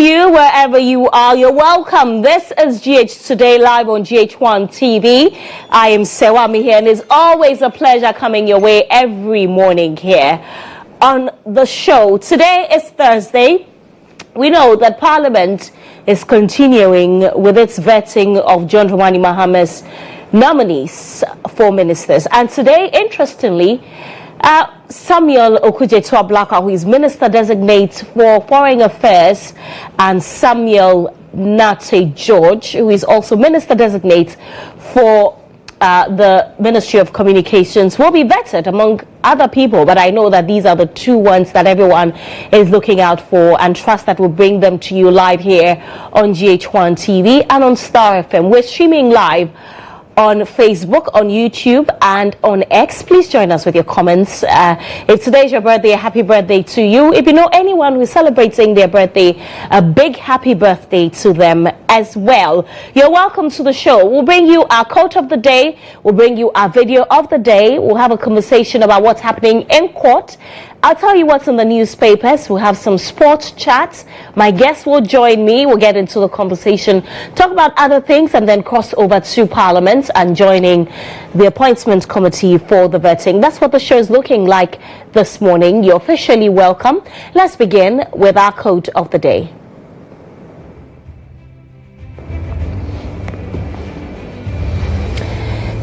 you wherever you are. You're welcome. This is GH Today live on GHOne TV. I am Serwaa Amihere, and it's always a pleasure coming your way every morning here on the show. Today is Thursday. We know that Parliament is continuing with its vetting of John Dramani Mahama's nominees for ministers. And today, interestingly, Samuel Okudzeto-Ablakwa, who is Minister Designate for Foreign Affairs, and Samuel Nate George, who is also Minister Designate for the Ministry of Communications, will be vetted among other people. But I know that these are the two ones that everyone is looking out for, and trust that will bring them to you live here on GHOne TV and on Star FM. We're streaming live on Facebook, on YouTube, and on X. Please join us with your comments. If today's your birthday, a happy birthday to you. If you know anyone who's celebrating their birthday, a big happy birthday to them as well. You're welcome to the show. We'll bring you our quote of the day. We'll bring you our video of the day. We'll have a conversation about what's happening in court. I'll tell you what's in the newspapers. We'll have some sports chats. My guests will join me. We'll get into the conversation, talk about other things, and then cross over to Parliament and joining the appointment committee for the vetting. That's what the show is looking like this morning. You're officially welcome. Let's begin with our quote of the day.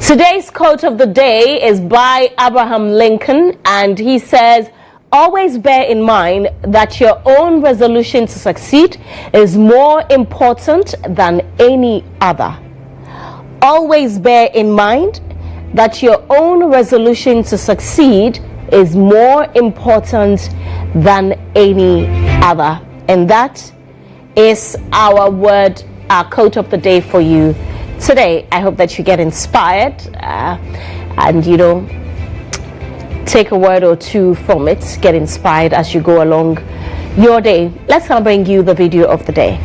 Today's quote of the day is by Abraham Lincoln, and he says, "Always bear in mind that your own resolution to succeed is more important than any other." Always bear in mind that your own resolution to succeed is more important than any other. And that is our word, our quote of the day for you today. I hope that you get inspired and, take a word or two from it. Get inspired as you go along your day. Let's now bring you the video of the day.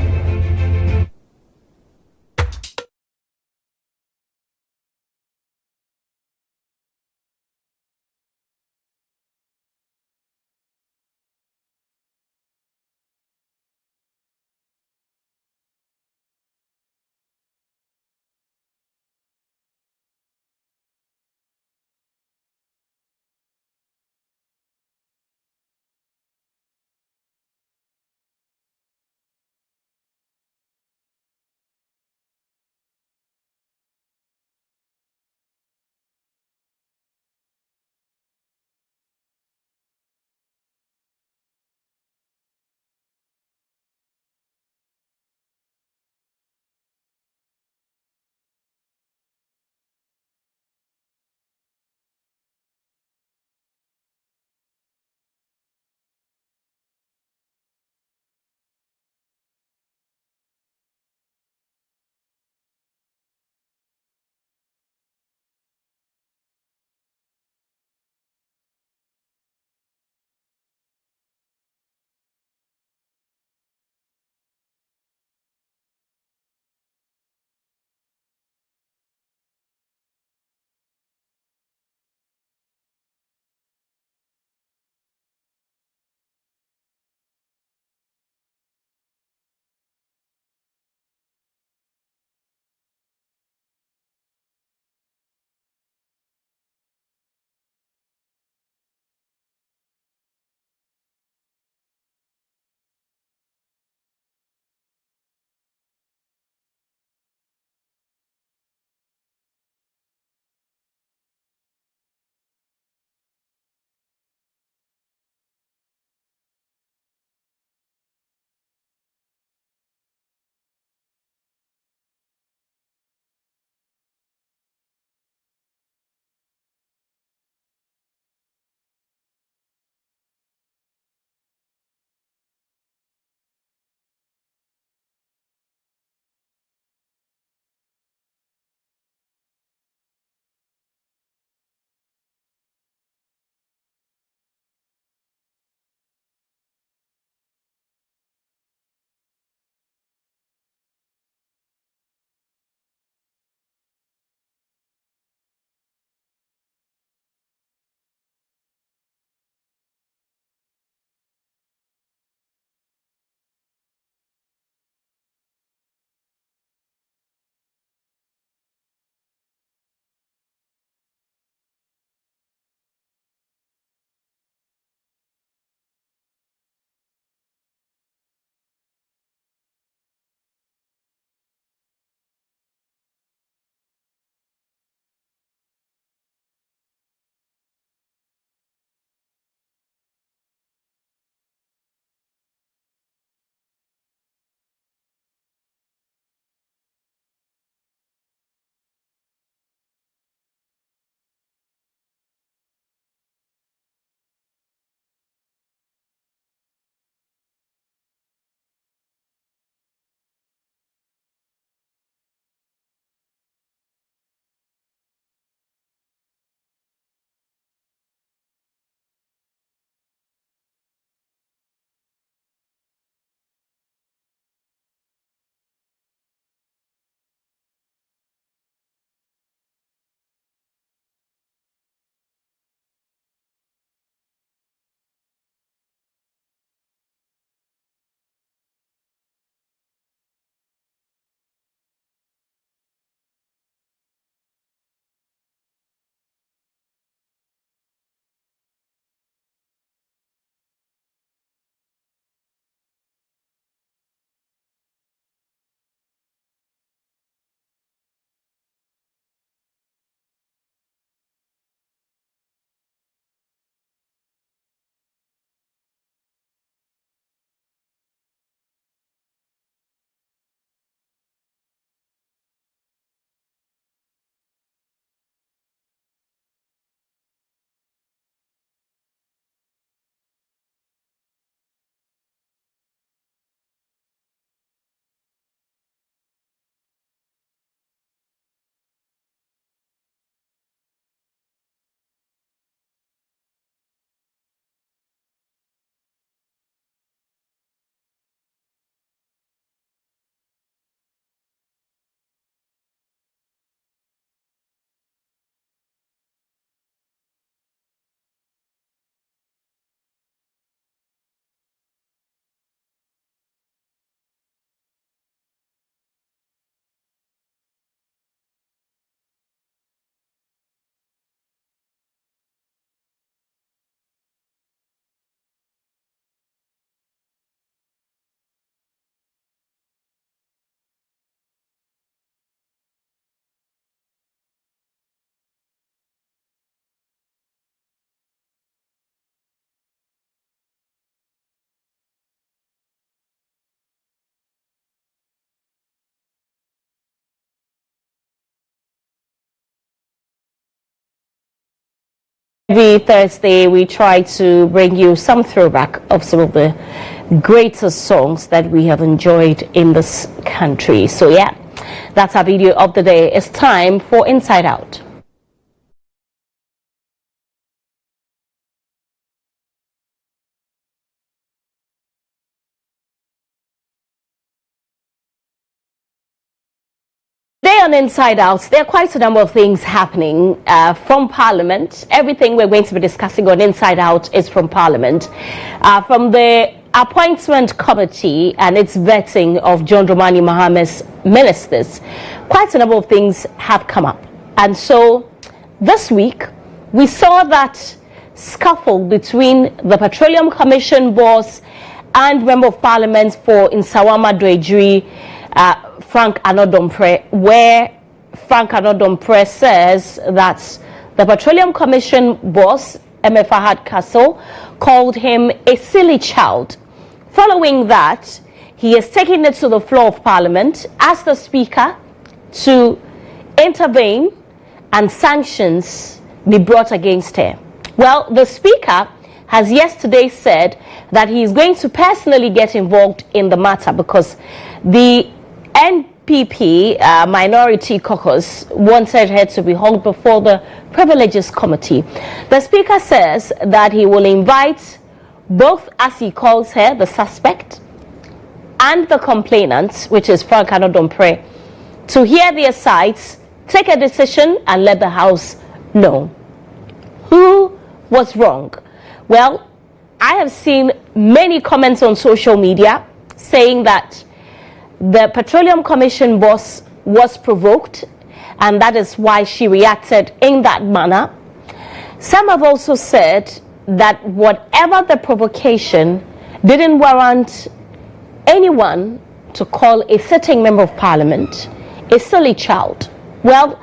Every Thursday, we try to bring you some throwback of some of the greatest songs that we have enjoyed in this country. So yeah, that's our video of the day. It's time for Inside Out. Today on Inside Out, there are quite a number of things happening from Parliament. Everything we're going to be discussing on Inside Out is from Parliament. From the appointment committee and its vetting of John Dramani Mahame's ministers, quite a number of things have come up. And so this week, we saw that scuffle between the Petroleum Commission boss and Member of Parliament for Nsawama Dwejuri, Frank Anodompre, where Frank Anodompre says that the Petroleum Commission boss, M. Fahad Castle, called him a silly child. Following that, he is taking it to the floor of Parliament, asked the Speaker to intervene and sanctions be brought against her. Well, the Speaker has yesterday said that he is going to personally get involved in the matter because the NPP minority caucus wanted her to be held before the Privileges Committee. The Speaker says that he will invite both, as he calls her, the suspect and the complainant, which is Frank Anodompre, to hear their sides, take a decision and let the House know. Who was wrong? Well, I have seen many comments on social media saying that the Petroleum Commission boss was provoked and that is why she reacted in that manner. Some have also said that whatever the provocation didn't warrant anyone to call a sitting member of Parliament a silly child. Well,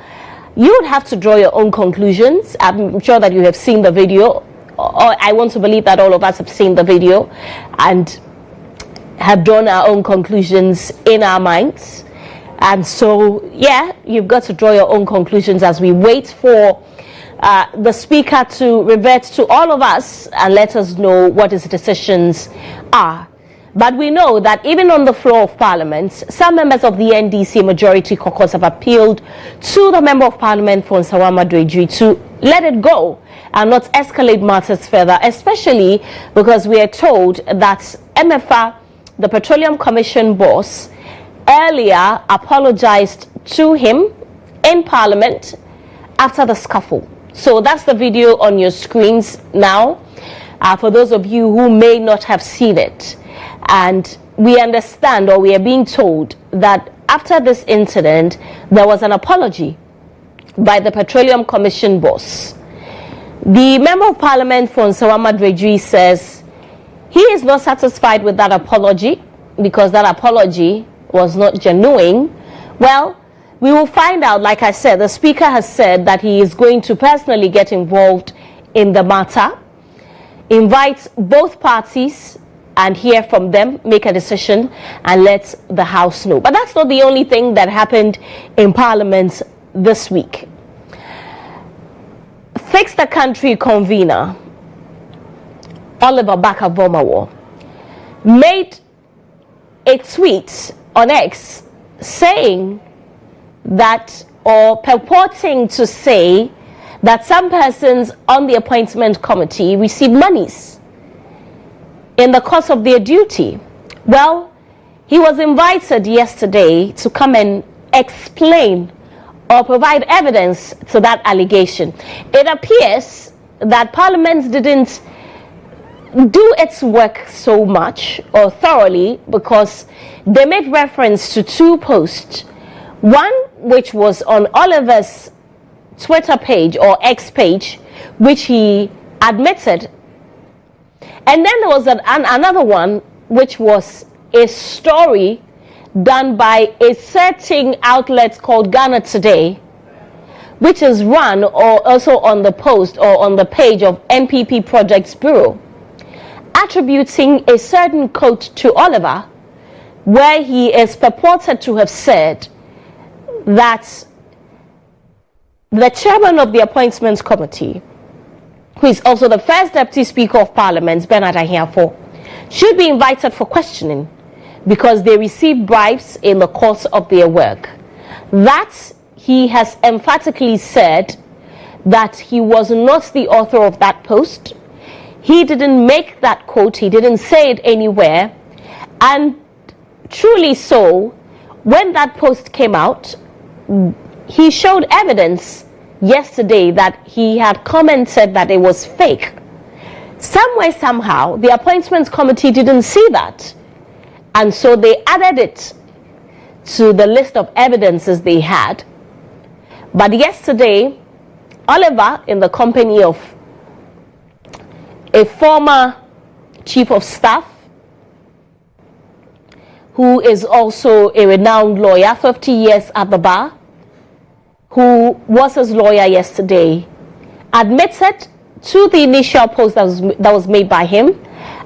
you would have to draw your own conclusions. I'm sure that you have seen the video, or I want to believe that all of us have seen the video and have drawn our own conclusions in our minds. And so, yeah, you've got to draw your own conclusions as we wait for the Speaker to revert to all of us and let us know what his decisions are. But we know that even on the floor of Parliament, some members of the NDC majority caucus have appealed to the Member of Parliament for Nsawama Dwejuri to let it go and not escalate matters further, especially because we are told that MFA, the Petroleum Commission boss, earlier apologized to him in Parliament after the scuffle. So that's the video on your screens now, for those of you who may not have seen it. And we understand, or we are being told, that after this incident, there was an apology by the Petroleum Commission boss. The Member of Parliament for Nsawama Dwejuri says he is not satisfied with that apology because that apology was not genuine. Well, we will find out. Like I said, the Speaker has said that he is going to personally get involved in the matter, invite both parties and hear from them, make a decision and let the House know. But that's not the only thing that happened in Parliament this week. Fix the Country convener Oliver Vormawor made a tweet on X saying that, or purporting to say, that some persons on the appointment committee received monies in the course of their duty. Well, he was invited yesterday to come and explain or provide evidence to that allegation. It appears that Parliament didn't do its work so much or thoroughly because they made reference to two posts. One which was on Oliver's Twitter page or X page, which he admitted. And then there was another one which was a story done by a certain outlet called Ghana Today, which is run or also on the post or on the page of NPP Projects Bureau, attributing a certain quote to Oliver, where he is purported to have said that the chairman of the appointments committee, who is also the first Deputy Speaker of Parliament, Bernard Ahiafo, should be invited for questioning because they received bribes in the course of their work. That he has emphatically said that he was not the author of that post. He didn't make that quote. He didn't say it anywhere. And truly so, when that post came out, he showed evidence yesterday that he had commented that it was fake. Somewhere, somehow, the appointments committee didn't see that. And so they added it to the list of evidences they had. But yesterday, Oliver, in the company of a former chief of staff, who is also a renowned lawyer, 50 years at the bar, who was his lawyer yesterday, admitted to the initial post that was made by him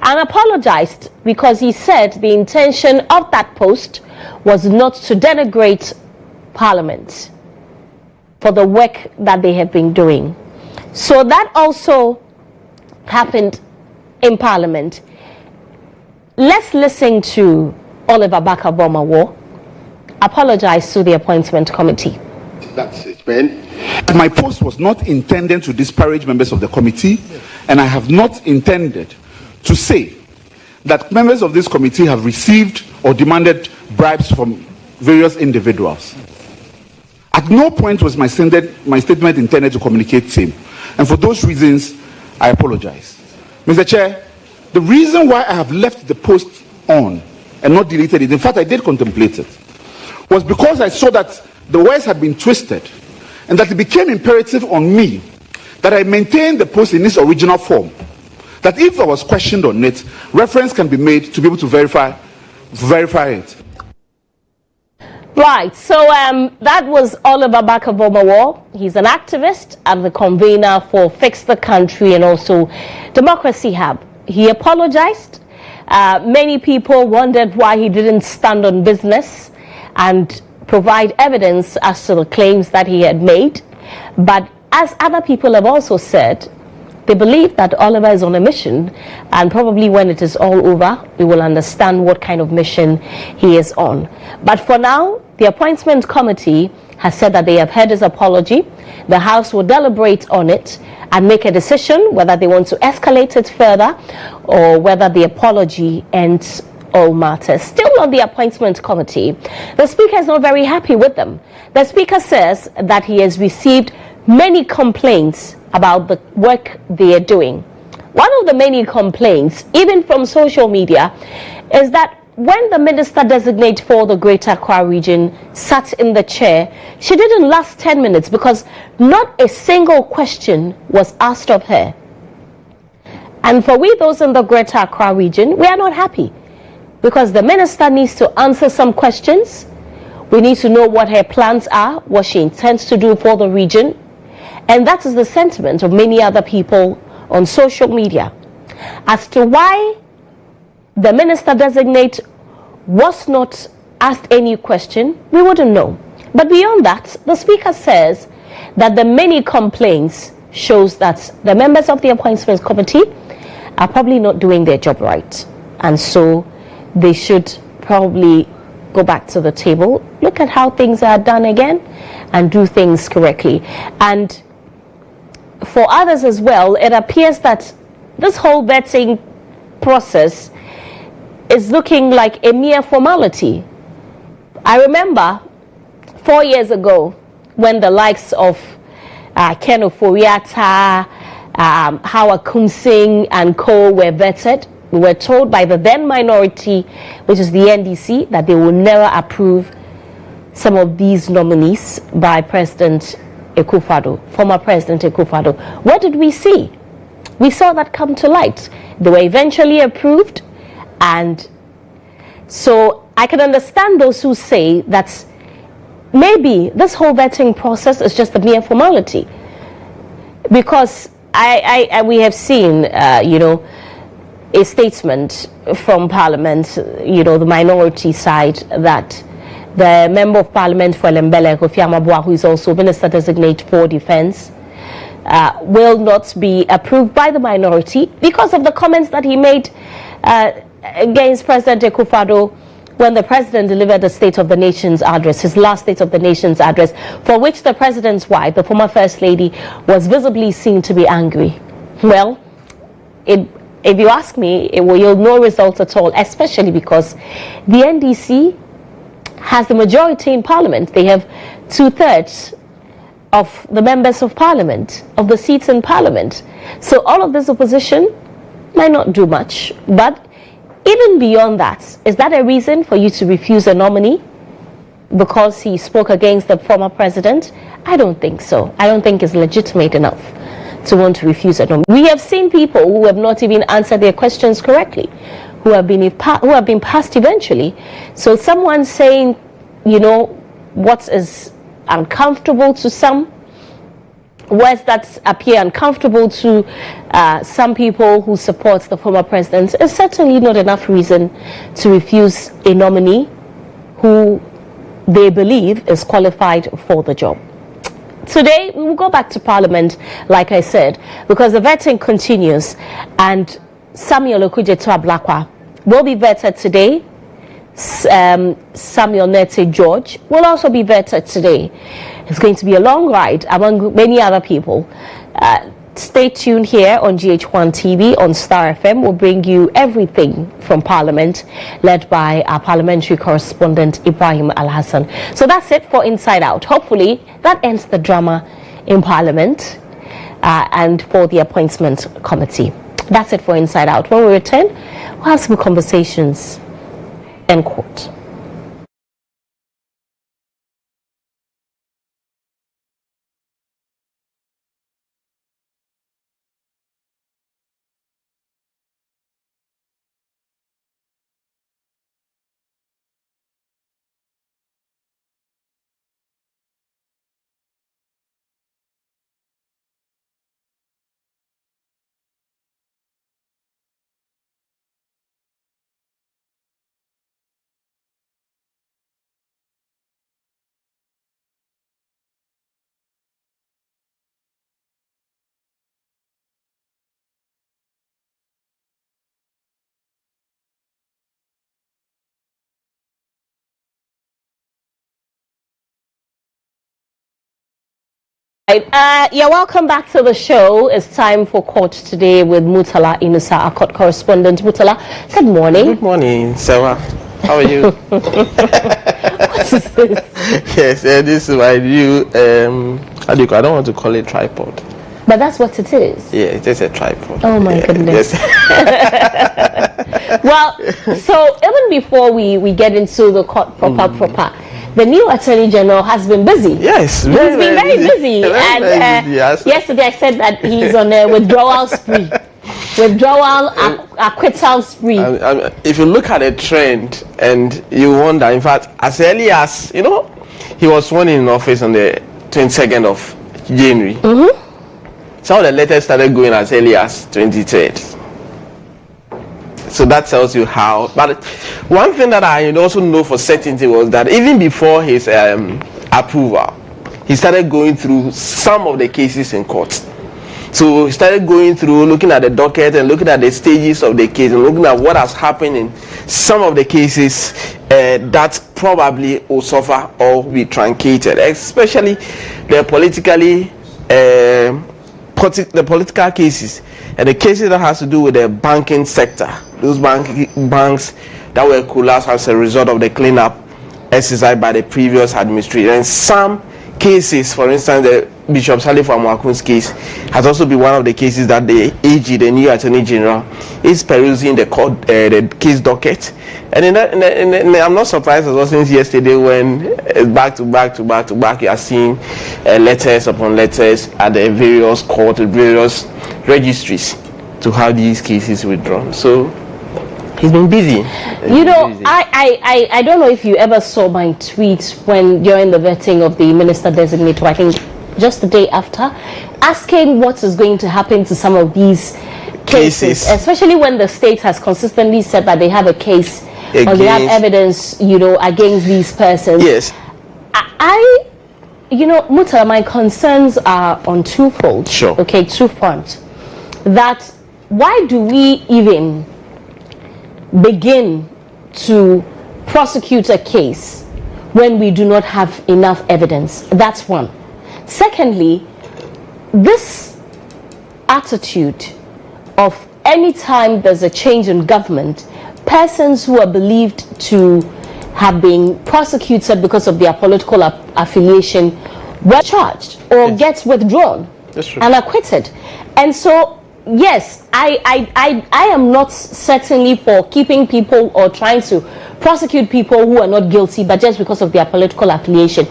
and apologized because he said the intention of that post was not to denigrate Parliament for the work that they have been doing. So that also happened in Parliament. Let's listen to Oliver Baka Vormawor apologize to the appointment committee. That's it, Ben. My post was not intended to disparage members of the committee, and I have not intended to say that members of this committee have received or demanded bribes from various individuals. At no point was my statement intended to communicate same. And for those reasons, I apologize. Mr. Chair, the reason why I have left the post on and not deleted it, in fact, I did contemplate it, was because I saw that the words had been twisted and that it became imperative on me that I maintain the post in its original form. That if I was questioned on it, reference can be made to be able to verify it. Right, so that was Oliver Baka Vormawor. He's an activist and the convener for Fix the Country and also Democracy Hub. He apologized. Many people wondered why he didn't stand on business and provide evidence as to the claims that he had made. But as other people have also said, they believe that Oliver is on a mission, and probably when it is all over, we will understand what kind of mission he is on. But for now, the appointment committee has said that they have heard his apology. The House will deliberate on it and make a decision whether they want to escalate it further or whether the apology ends all matters. Still on the appointment committee, the Speaker is not very happy with them. The Speaker says that he has received many complaints about the work they are doing. One of the many complaints, even from social media, is that when the Minister Designate for the Greater Accra region sat in the chair, she didn't last 10 minutes because not a single question was asked of her. And for we those in the Greater Accra region, we are not happy because the Minister needs to answer some questions. We need to know what her plans are, what she intends to do for the region. And that is the sentiment of many other people on social media. As to why the Minister Designate was not asked any question, we wouldn't know. But beyond that, the Speaker says that the many complaints shows that the members of the appointments committee are probably not doing their job right. And so they should probably go back to the table, look at how things are done again, and do things correctly. And for others as well, it appears that this whole vetting process is looking like a mere formality. I remember 4 years ago when the likes of Ken Oforiatta, Howard Kunsing and co were vetted. We were told by the then minority, which is the NDC, that they will never approve some of these nominees by President Akufo-Addo, former President Akufo-Addo. What did we see? We saw that come to light. They were eventually approved, and so I can understand those who say that maybe this whole vetting process is just a mere formality, because we have seen, a statement from Parliament, the minority side, that the Member of Parliament for Lembele, Kofi Amabua, who is also Minister Designate for Defence, will not be approved by the minority because of the comments that he made against President Akufo-Addo when the president delivered the State of the Nation's address, his last State of the Nation's address, for which the president's wife, the former First Lady, was visibly seen to be angry. Well, if you ask me, it will yield no result at all, especially because the NDC has the majority in Parliament. They have 2/3 of the members of Parliament, of the seats in Parliament. So all of this opposition might not do much, but even beyond that, is that a reason for you to refuse a nominee because he spoke against the former president? I don't think so. I don't think it's legitimate enough to want to refuse a nominee. We have seen people who have not even answered their questions correctly, who have been passed eventually. So someone saying, you know, what is uncomfortable to some, words that appear uncomfortable to some people who support the former president, is certainly not enough reason to refuse a nominee who they believe is qualified for the job. Today, we will go back to Parliament, like I said, because the vetting continues, and Samuel Okudzeto-Ablakwa will be vetted today. Samuel Nete George will also be vetted today. It's going to be a long ride among many other people. Stay tuned here on GHOne TV on Star FM. We'll bring you everything from Parliament, led by our parliamentary correspondent Ibrahim Al-Hassan. So that's it for Inside Out. Hopefully that ends the drama in Parliament and for the appointment committee. That's it for Inside Out. When we return, we'll have some conversations in court. Yeah, welcome back to the show. It's time for court today with Murtala Inusa, our court correspondent. Murtala, good morning. Good morning, Serwaa. How are you? What is this? Yes, this is my new, I don't want to call it tripod. But that's what it is. Yeah, it's just a tripod. Oh my goodness. Yes. Well, so even before we get into the court proper, the new Attorney General has been busy. Yes, he's been very busy. Very busy, yes. Yesterday I said that he's on a withdrawal spree. Acquittal spree. If you look at the trend and you wonder, in fact, as early as, you know, he was sworn in office on the 22nd of January. Mm-hmm. Some of the letters started going as early as 23rd. So that tells you how. But one thing that I also know for certainty was that even before his approval, he started going through some of the cases in court. So he started going through, looking at the docket and looking at the stages of the case and looking at what has happened in some of the cases that probably will suffer or be truncated, especially the political cases and the cases that has to do with the banking sector. Those banks that were collapsed as a result of the cleanup exercised by the previous administration. And some cases, for instance, the Bishop Salif Amwakun's case has also been one of the cases that the AG, the new Attorney General, is perusing the case docket. And I'm not surprised as well since yesterday when back to back you are seeing letters upon letters at the various courts, various registries to have these cases withdrawn. So he's been busy. I don't know if you ever saw my tweet when during the vetting of the minister designate, I think just the day after, asking what is going to happen to some of these cases, especially when the state has consistently said that they have a case or they have evidence, against these persons. Yes. Muta, my concerns are on twofold. Sure. Okay, 2 points. That why do we even begin to prosecute a case when we do not have enough evidence? That's one. Secondly, this attitude of any time there's a change in government, persons who are believed to have been prosecuted because of their political affiliation were charged or gets withdrawn and acquitted. And so, yes, I am not certainly for keeping people or trying to prosecute people who are not guilty, but just because of their political affiliation.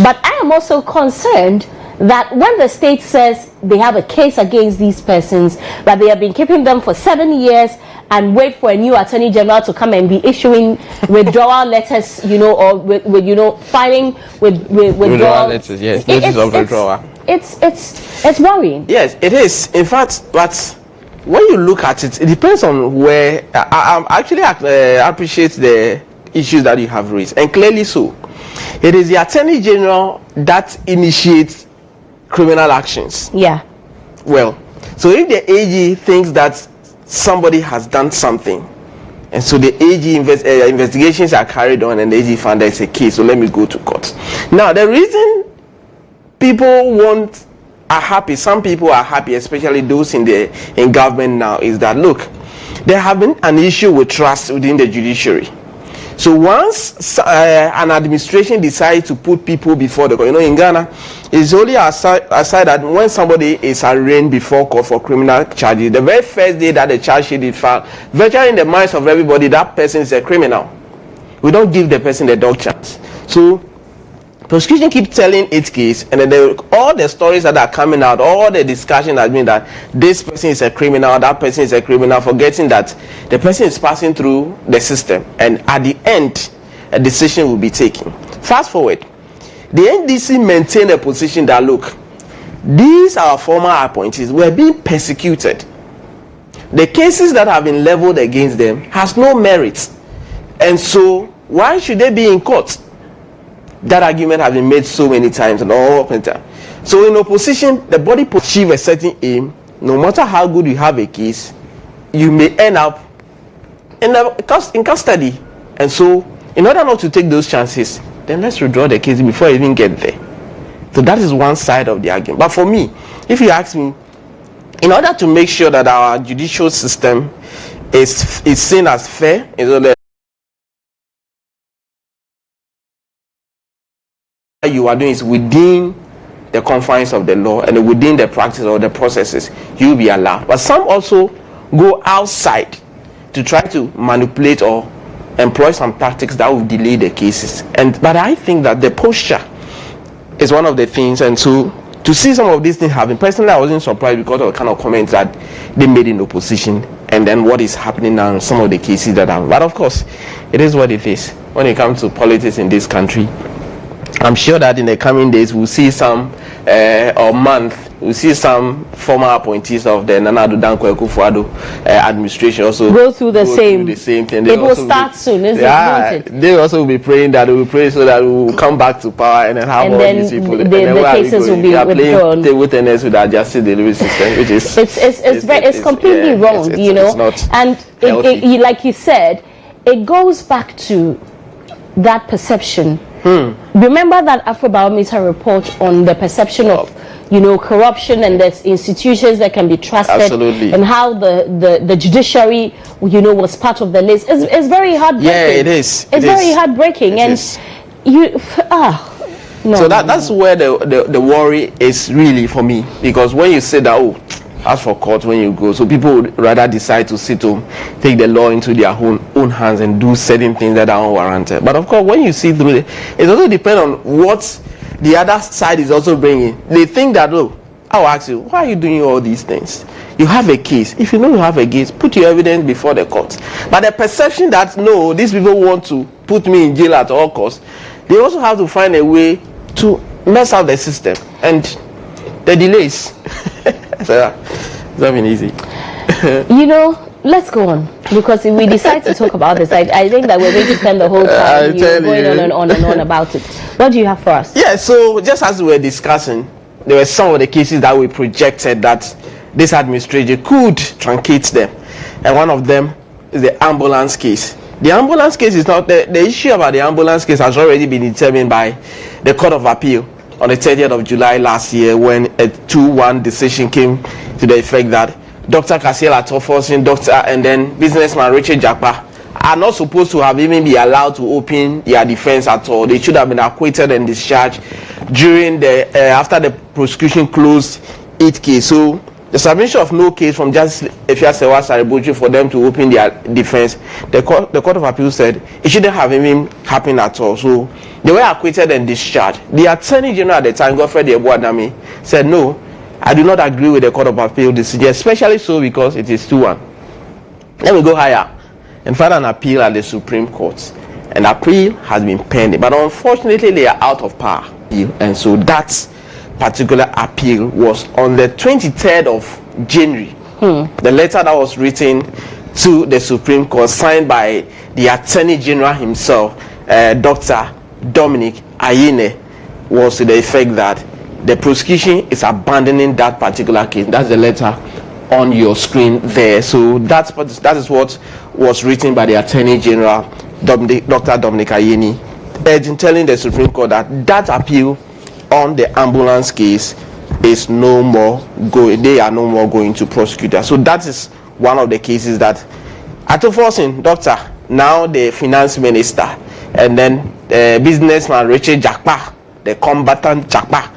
But I am also concerned that when the state says they have a case against these persons, that they have been keeping them for 7 years and wait for a new attorney general to come and be issuing withdrawal letters, or with filing with withdrawal letters. Yes, notice of withdrawal. It's worrying. Yes, it is. In fact, but when you look at it, it depends on where. I actually appreciate the issues that you have raised, and clearly so. It is the attorney general that initiates criminal actions. Yeah. Well, so if the AG thinks that somebody has done something, and so the AG investigations are carried on, and the AG found there's a case, so let me go to court. Now, the reason people are happy, some people are happy, especially those in government now, is that look, there have been an issue with trust within the judiciary. So once an administration decides to put people before the court, in Ghana, it's only aside that when somebody is arraigned before court for criminal charges, the very first day that the charge sheet is filed, virtually in the minds of everybody, that person is a criminal. We don't give the person the dog chance. So prosecution keeps telling its case, and then all the stories that are coming out, all the discussion has been that this person is a criminal, that person is a criminal, forgetting that the person is passing through the system, and at the end, a decision will be taken. Fast forward, the NDC maintained a position that, look, these our former appointees were being persecuted. The cases that have been leveled against them has no merit, and so why should they be in court? That argument has been made so many times and all the time. So in opposition, the body achieve a certain aim. No matter how good you have a case, you may end up in custody. And so, in order not to take those chances, then let's withdraw the case before you even get there. So that is one side of the argument. But for me, if you ask me, in order to make sure that our judicial system is seen as fair, you are doing is within the confines of the law and within the practice or the processes, you'll be allowed. But some also go outside to try to manipulate or employ some tactics that will delay the cases. But I think that the posture is one of the things, and so to see some of these things happen, personally I wasn't surprised because of the kind of comments that they made in opposition, and then what is happening now in some of the cases that happen. But of course, it is what it is when it comes to politics in this country. I'm sure that in the coming days we'll see some we'll see some former appointees of the Nana Addo Dankwa Akufo-Addo administration also go through the same thing. It will start soon, isn't it? They also will be praying that we will pray so that we will come back to power and then have all these people. The cases will be withdrawn. Playing witness with the adjusted delivery system, which is it's completely wrong, it's not and it, like you said, it goes back to that perception. Remember that Afrobarometer report on the perception of corruption and the institutions that can be trusted. Absolutely. And how the judiciary was part of the list. It's very heartbreaking. Yeah, it is. It's very heartbreaking. And so that's where the worry is really for me, because when you say that, as for court, when you go, so people would rather decide to sit home, take the law into their own hands and do certain things that are unwarranted. But of course, when you see through it also depends on what the other side is also bringing. They think that, I'll ask you, why are you doing all these things? You have a case. If you know you have a case, put your evidence before the court. But the perception that, no, these people want to put me in jail at all costs, they also have to find a way to mess up the system. And the delays. So, it's not been easy. let's go on, because if we decide to talk about this, I think that we're going to spend the whole time going on and on and on about it. What do you have for us? Yeah, so just as we were discussing, there were some of the cases that we projected that this administration could truncate them, and one of them is the ambulance case. The ambulance case is not the issue about the ambulance case has already been determined by the Court of Appeal on the 30th of July last year, when a 2-1 decision came to the effect that Dr. Kasiel Atoforsin, and then businessman Richard Jakpa are not supposed to have even be allowed to open their defense at all. They should have been acquitted and discharged during the after the prosecution closed its case. So the submission of no case from Justice Serwaa Saribojue for them to open their defense, the Court of Appeal said it shouldn't have even happened at all. So they were acquitted and discharged. The Attorney General at the time, Godfrey Ebuadami, said, no, I do not agree with the Court of Appeal decision, especially so because it is 2-1. Let me go higher and file an appeal at the Supreme Court. An appeal has been pending, but unfortunately they are out of power. And so that particular appeal was on the 23rd of January. The letter that was written to the Supreme Court, signed by the Attorney General himself, Dr. Dominic Ayine, was to the effect that the prosecution is abandoning that particular case. That's the letter on your screen there. So that is what was written by the Attorney General, Dr. Dominic Ayine, telling the Supreme Court that that appeal on the ambulance case is no more going. They are no more going to prosecute that. So that is one of the cases that Atoforsin, Doctor, now the finance minister, and then businessman Richard Jakpa, the combatant Jakpa,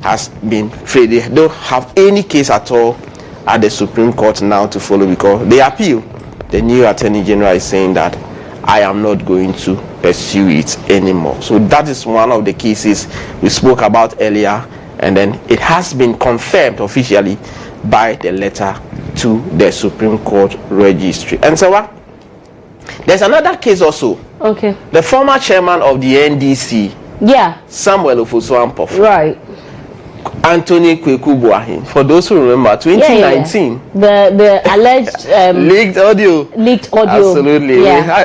has been free. They don't have any case at all at the Supreme Court now to follow, because the appeal, the new Attorney General is saying that I am not going to pursue it anymore. So that is one of the cases we spoke about earlier, and then it has been confirmed officially by the letter to the Supreme Court registry. And so there's another case also. Okay. The former chairman of the NDC, Samuel Ofosu-Ampofo, right, Anthony Kweku Boahin. For those who remember, 2019, the alleged leaked audio. Absolutely.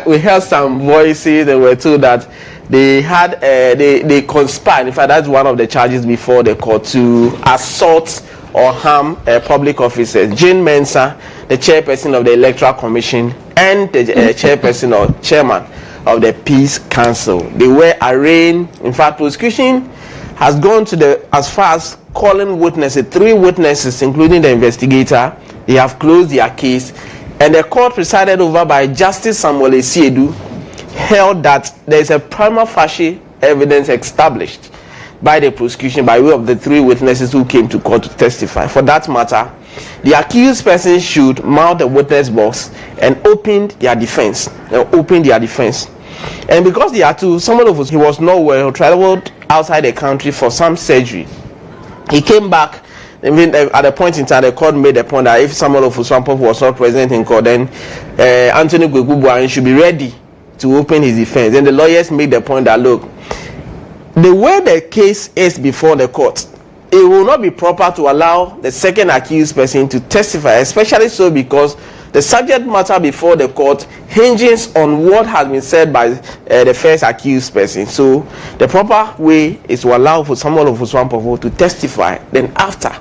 We heard some voices that were told that they had they conspired. In fact, that's one of the charges before the court, to assault or harm public officers. Jane Mensah, the chairperson of the Electoral Commission, and the chairperson or chairman of the Peace Council. They were arraigned. In fact, prosecution has gone to as far as calling witnesses, 3 witnesses, including the investigator. They have closed their case, and the court, presided over by Justice Samuel Esiedu, held that there is a prima facie evidence established by the prosecution by way of the 3 witnesses who came to court to testify. For that matter, the accused person should mount the witness box and open their defense. And because they are two, someone of us, he was not well, traveled outside the country for some surgery. He came back. I mean, at a point in time, the court made a point that if someone of us was not present in court, then Anthony Kweku Boahin should be ready to open his defense. Then the lawyers made the point that, look, the way the case is before the court, it will not be proper to allow the second accused person to testify, especially so because the subject matter before the court hinges on what has been said by the first accused person. So the proper way is to allow for someone of Ofosu-Ampofo to testify. Then after,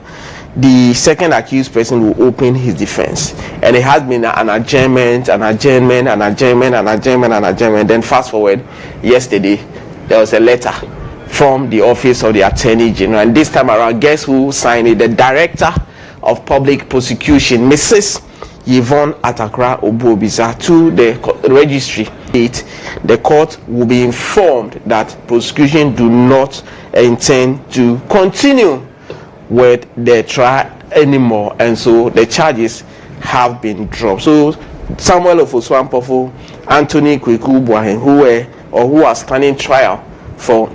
the second accused person will open his defense. And it has been an adjournment. Then fast forward, yesterday, there was a letter from the office of the Attorney General. And this time around, guess who signed it? The Director of Public Prosecution, Mrs. GHOne Atakra Obuobisa, to the registry. The court will be informed that prosecution do not intend to continue with the trial anymore, and so the charges have been dropped. So Samuel Ofosu-Ampofo, Anthony Kweku Boahin, who are standing trial for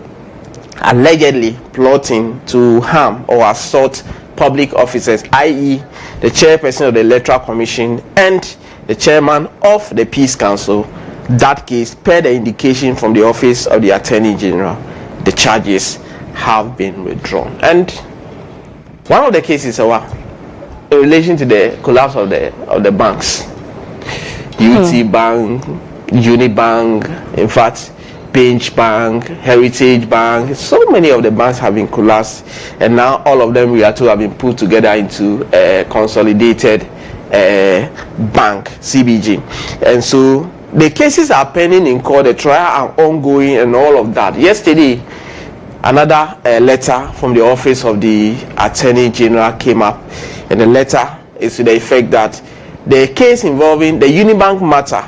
allegedly plotting to harm or assault public officers, i.e. the chairperson of the Electoral Commission and the chairman of the Peace Council. That case, per the indication from the office of the Attorney General, the charges have been withdrawn. And one of the cases in relation to the collapse of the banks, UT Bank, Unibank, in fact, Pinch Bank, Heritage Bank. So many of the banks have been collapsed, and now all of them we are told have been put together into a consolidated bank, CBG. And so the cases are pending in court, the trial are ongoing and all of that. Yesterday, another letter from the office of the Attorney General came up, and the letter is to the effect that the case involving the Unibank matter,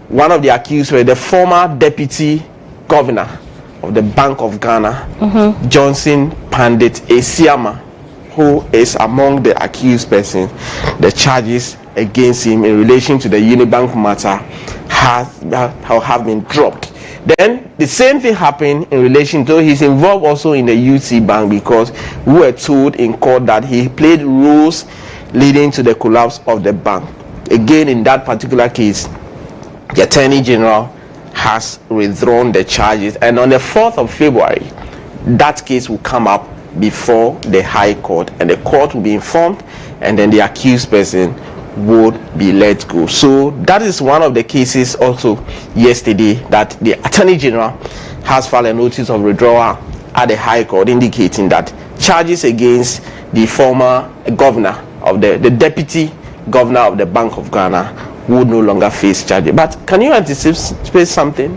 one of the accused were the former deputy governor of the Bank of Ghana, Johnson Pandit Esiama, who is among the accused persons. The charges against him in relation to the Unibank matter have been dropped. Then the same thing happened in relation to, he's involved also in the UT Bank, because we were told in court that he played roles leading to the collapse of the bank. Again, in that particular case, the Attorney General has withdrawn the charges, and on the 4th of February, that case will come up before the High Court, and the court will be informed, and then the accused person would be let go. So that is one of the cases also yesterday that the Attorney General has filed a notice of withdrawal at the High Court, indicating that charges against the former governor of the deputy governor of the Bank of Ghana would no longer face charges. But can you anticipate something?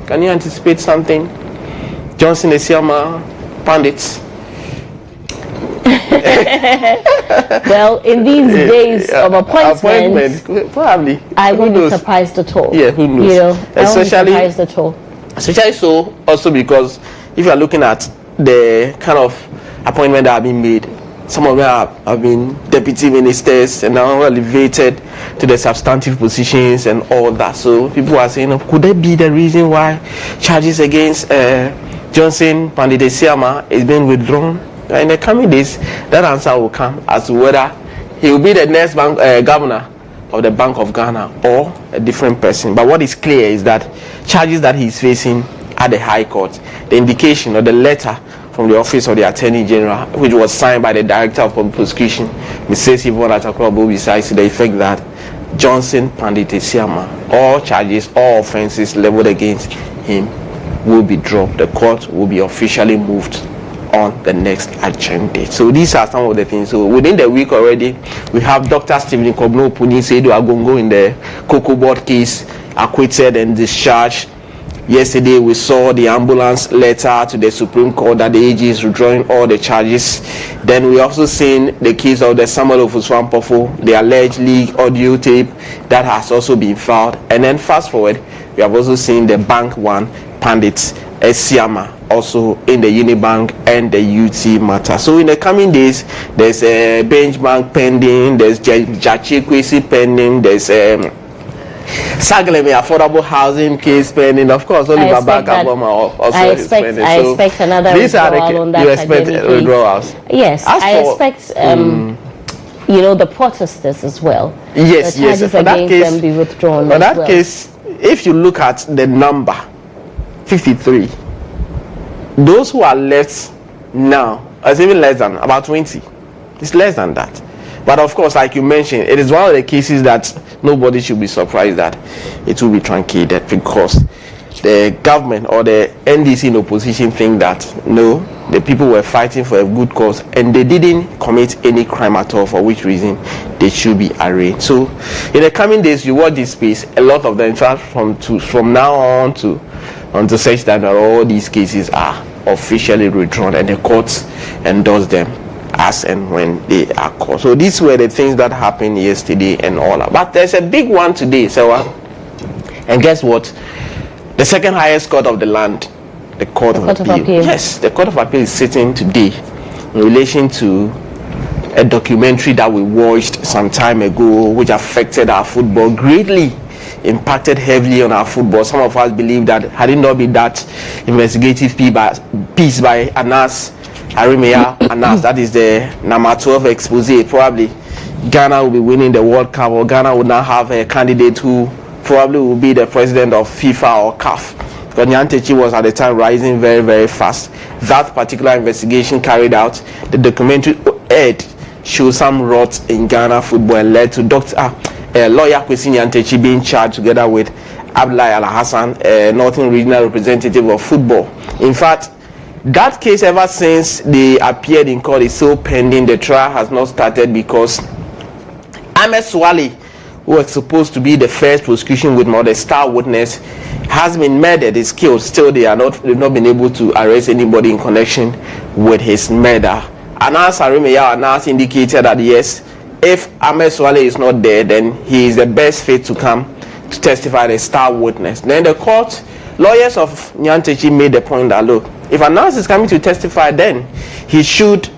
Johnson Esiama, Pandits? Well, in these days of appointments, probably. I won't be surprised at all. Yeah, who knows? You know, I won't be surprised at all. Especially so, also because if you are looking at the kind of appointment that have been made, some of them have been deputy ministers and now elevated to the substantive positions and all that. So people are saying, could that be the reason why charges against Johnson Pandit Esiama is being withdrawn? In the coming days, that answer will come as to whether he will be the next governor of the Bank of Ghana or a different person. But what is clear is that charges that he is facing at the High Court, the indication or the letter from the office of the Attorney General, which was signed by the Director of Public Prosecution, Mrs. Yvonne Atakwabo, besides to the effect that Johnson Pandit Esiama, all charges, all offences leveled against him will be dropped. The court will be officially moved on the next adjourned date. So these are some of the things. So within the week already, we have Dr. Stephen Kobno Puni Seidu Agongo in the Cocoa Board case, acquitted and discharged. Yesterday we saw the ambulance letter to the Supreme Court that the AG is withdrawing all the charges. Then we also seen the case of the Samuel Ofuswampofo, the alleged leak audio tape that has also been filed. And then fast forward, we have also seen the Bank One Pandit Esiama also in the Unibank and the UT matter. So in the coming days, there's a bench bank pending, there's Jachi Kwesi pending, there's Sagleme affordable housing case pending. Of course, Oliver Bagaboma also is pending. I expect another withdrawal on that. You expect withdrawals? Yes, I expect you know, the protesters as well. Yes, the charges for that against case, them be withdrawn. For that case, if you look at the number 53, those who are left now is even less than about 20. It's less than that. But of course, like you mentioned, it is one of the cases that nobody should be surprised that it will be truncated, because the government or the NDC in opposition think that no, the people were fighting for a good cause and they didn't commit any crime at all, for which reason they should be arraigned. So in the coming days, you watch this space, a lot of them, in fact, from now on to such that all these cases are officially withdrawn and the courts endorse them as and when they are called. So these were the things that happened yesterday and all that. But there's a big one today, Serwaa. And guess what? The second highest court of the land, the Court of Appeal. Yes, the Court of Appeal is sitting today in relation to a documentary that we watched some time ago, which affected our football greatly, impacted heavily on our football. Some of us believe that had it not been that investigative piece by Anas Amihere, Anas, that is the number 12 expose, probably Ghana will be winning the World Cup, or Ghana would now have a candidate who probably will be the president of FIFA or CAF, because Nyantechi was at the time rising very, very fast. That particular investigation carried out, the documentary aired, showed some rot in Ghana football and led to lawyer Kwesi Nyantakyi being charged together with Abdullahi Al-Hassan, Northern Regional Representative of Football. In fact, that case, ever since they appeared in court, is still pending. The trial has not started because Ahmed Swale, who was supposed to be the first prosecution witness, the star witness, has been murdered. Is killed. Still, they've not been able to arrest anybody in connection with his murder. Anas Arimeya Anas indicated that yes, if Ahmed Swale is not there, then he is the best fit to come to testify as a star witness. Then the court, lawyers of Nyantakyi made the point that look, if Anas is coming to testify, then he should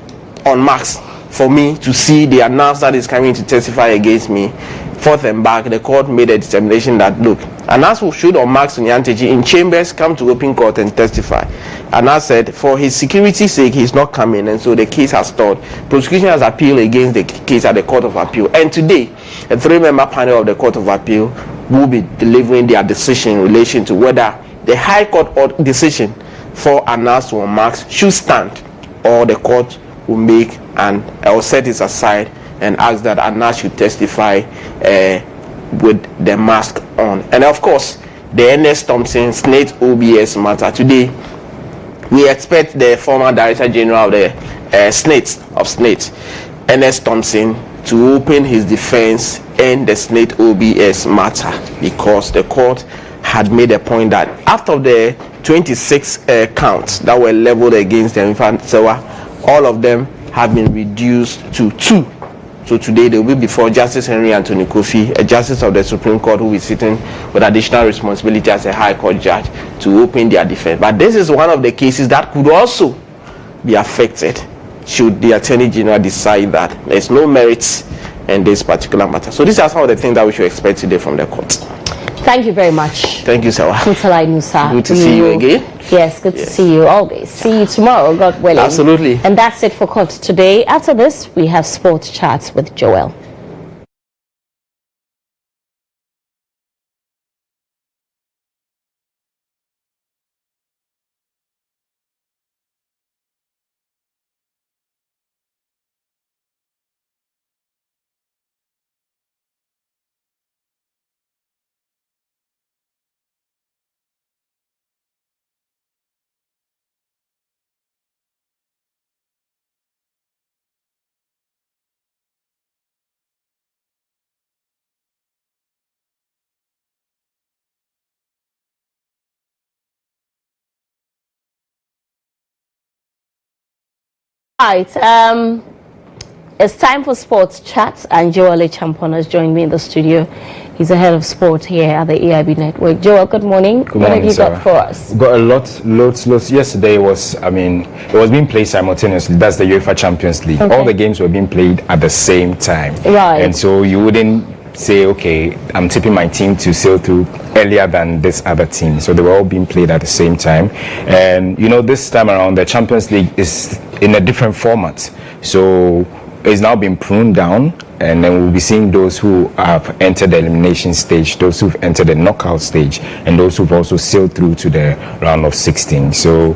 unmask for me to see the Anas that is coming to testify against me. Forth and back, the court made a determination that look, Anas should unmask Nyantakyi in chambers, come to open court and testify. Anas said for his security sake he's not coming, and so the case has stalled. Prosecution has appealed against the case at the Court of Appeal, and today a 3-member panel of the Court of Appeal will be delivering their decision in relation to whether the High Court decision for Anas to unmask should stand, or the court will make and or set it aside and ask that Anas should testify with the mask on. And of course, the NS Thompson Snate OBS matter today. We expect the former Director General of the Snate, NS Thompson, to open his defense in the Snate OBS matter, because the court had made a point that after the 26 counts that were leveled against them, in fact, Serwaa, all of them have been reduced to 2. So today they will be before Justice Henry Anthony Kofi, a justice of the Supreme Court, who is sitting with additional responsibility as a High Court judge, to open their defense. But this is one of the cases that could also be affected should the Attorney General decide that there's no merits in this particular matter. So these are some of the things that we should expect today from the court. Thank you very much. Thank you, Serwaa. Good to see you again. Yes, good to see you always. See you tomorrow, God willing. Absolutely. And that's it for court today. After this, we have sports chats with GHOne. Right, it's time for sports chats, and Joel Champon has joined me in the studio. He's the head of sport here at the EIB Network. Joel, good morning. Good morning, what have you Sarah. got for us? We've got a lots. Yesterday was, it was being played simultaneously. That's the UEFA Champions League. Okay. All the games were being played at the same time. Right. And so you wouldn't say, okay, I'm tipping my team to sail through earlier than this other team. So they were all being played at the same time. And, this time around, the Champions League is in a different format. So it's now been pruned down, and then we'll be seeing those who have entered the elimination stage, those who've entered the knockout stage, and those who've also sailed through to the round of 16. So,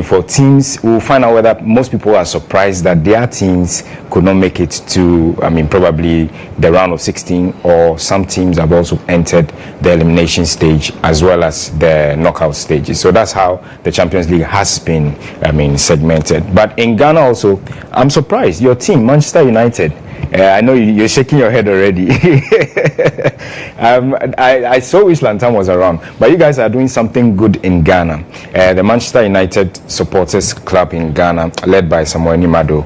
for teams, we'll find out whether most people are surprised that their teams could not make it to, probably the round of 16, or some teams have also entered the elimination stage as well as the knockout stages. So that's how the Champions League has been, segmented. But in Ghana also, I'm surprised. Your team, Manchester United, I know you're shaking your head already. I saw which Lantam was around, but you guys are doing something good in Ghana. The Manchester United Supporters Club in Ghana, led by Samuel Nimado,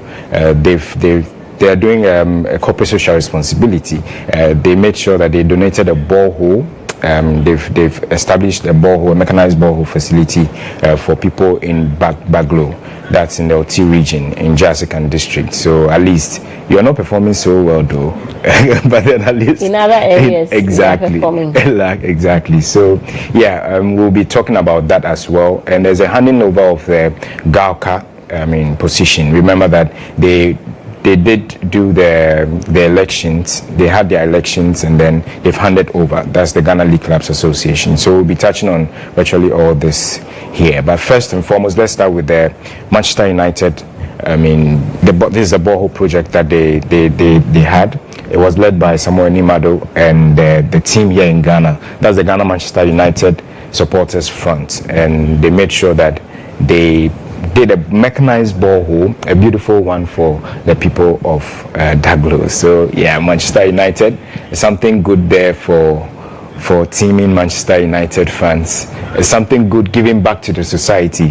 they are doing a corporate social responsibility. They made sure that they donated a borehole. They've established a mechanized borehole facility for people in Baglo. That's in the OT region in Jasikan district. So at least you're not performing so well though, but then at least in other areas exactly. Exactly. So we'll be talking about that as well. And there's a handing over of the Gauka position. Remember that they did do the elections. They had their elections and then they've handed over. That's the Ghana League Clubs Association. So we'll be touching on virtually all this here. But first and foremost, let's start with the Manchester United I mean, this is a borehole project that they had. It was led by Samuel Nimado and the team here in Ghana. That's the Ghana Manchester United Supporters Front, and they made sure that they did a mechanized borehole, a beautiful one for the people of Daglo. So yeah, Manchester United, something good there for teaming Manchester United fans. It's something good giving back to the society,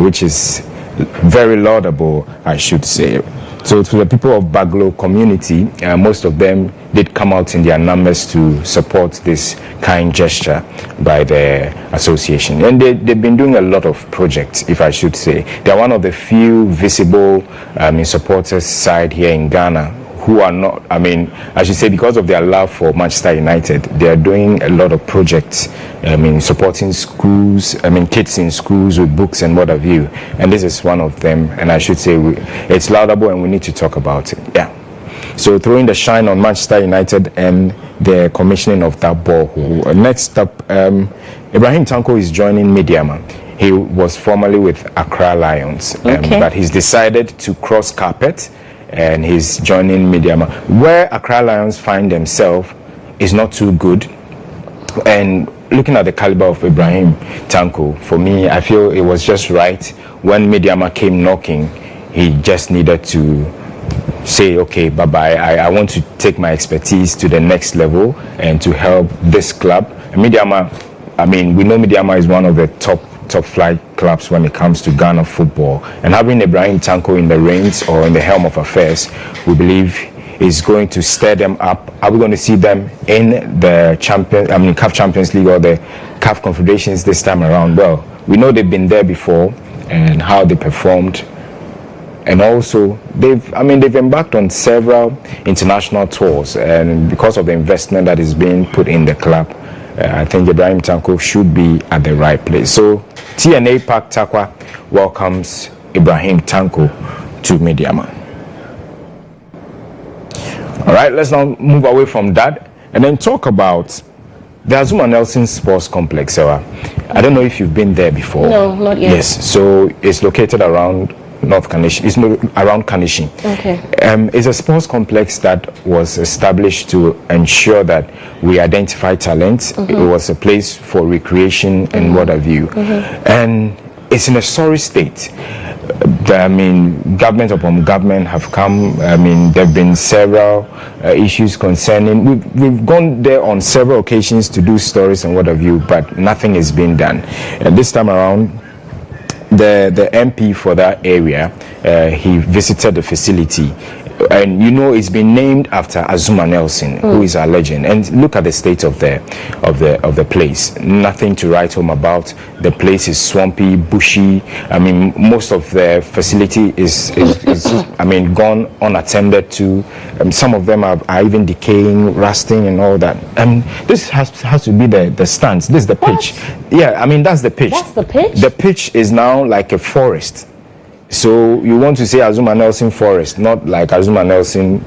which is very laudable, I should say. So to the people of Baglo community, most of them did come out in their numbers to support this kind gesture by the association. And they've been doing a lot of projects, if I should say. They're one of the few visible supporters side here in Ghana who are not, I mean, I should say, because of their love for Manchester United, they are doing a lot of projects, supporting schools, kids in schools with books and what have you. And this is one of them, and I should say it's laudable and we need to talk about it. Yeah. So throwing the shine on Manchester United and the commissioning of that borehole. Next up, Ibrahim Tanko is joining Midiama. He was formerly with Accra Lions, but he's decided to cross carpet and he's joining Midiama. Where Accra Lions find themselves is not too good, and looking at the caliber of Ibrahim Tanko, for me, I feel it was just right when Midiama came knocking. He just needed to say, okay, bye-bye, I want to take my expertise to the next level and to help this club. Midiama, we know Midiama is one of the top flight clubs when it comes to Ghana football, and having Ibrahim Tanko in the reins or in the helm of affairs, we believe is going to stir them up. Are we going to see them in the CAF Champions League or the CAF Confederations this time around? Well, we know they've been there before and how they performed, and also they've embarked on several international tours, and because of the investment that is being put in the club, I think Ibrahim Tanko should be at the right place. So TNA Park Takwa welcomes Ibrahim Tanko to Midiama. All right, let's now move away from that and then talk about the Azuma Nelson Sports Complex. Serwaa, I don't know if you've been there before. No, not yet. Yes, so it's located around North Kanishing. It's around Kanishing. Okay. It's a sports complex that was established to ensure that we identify talent. It was a place for recreation and what have you. And it's in a sorry state. Government upon government have come. There have been several issues concerning. We've gone there on several occasions to do stories and what have you, but nothing is being done. And this time around, the MP for that area, he visited the facility, and it's been named after Azuma Nelson, who is our legend. And look at the state of the place. Nothing to write home about. The place is swampy, bushy. Most of the facility is gone unattended to. Some of them are even decaying, rusting, and all that. This has to be the stands. This is the pitch. Yeah, that's the pitch. That's the pitch? The pitch is now like a forest. So you want to say Azuma Nelson Forest, not like Azuma Nelson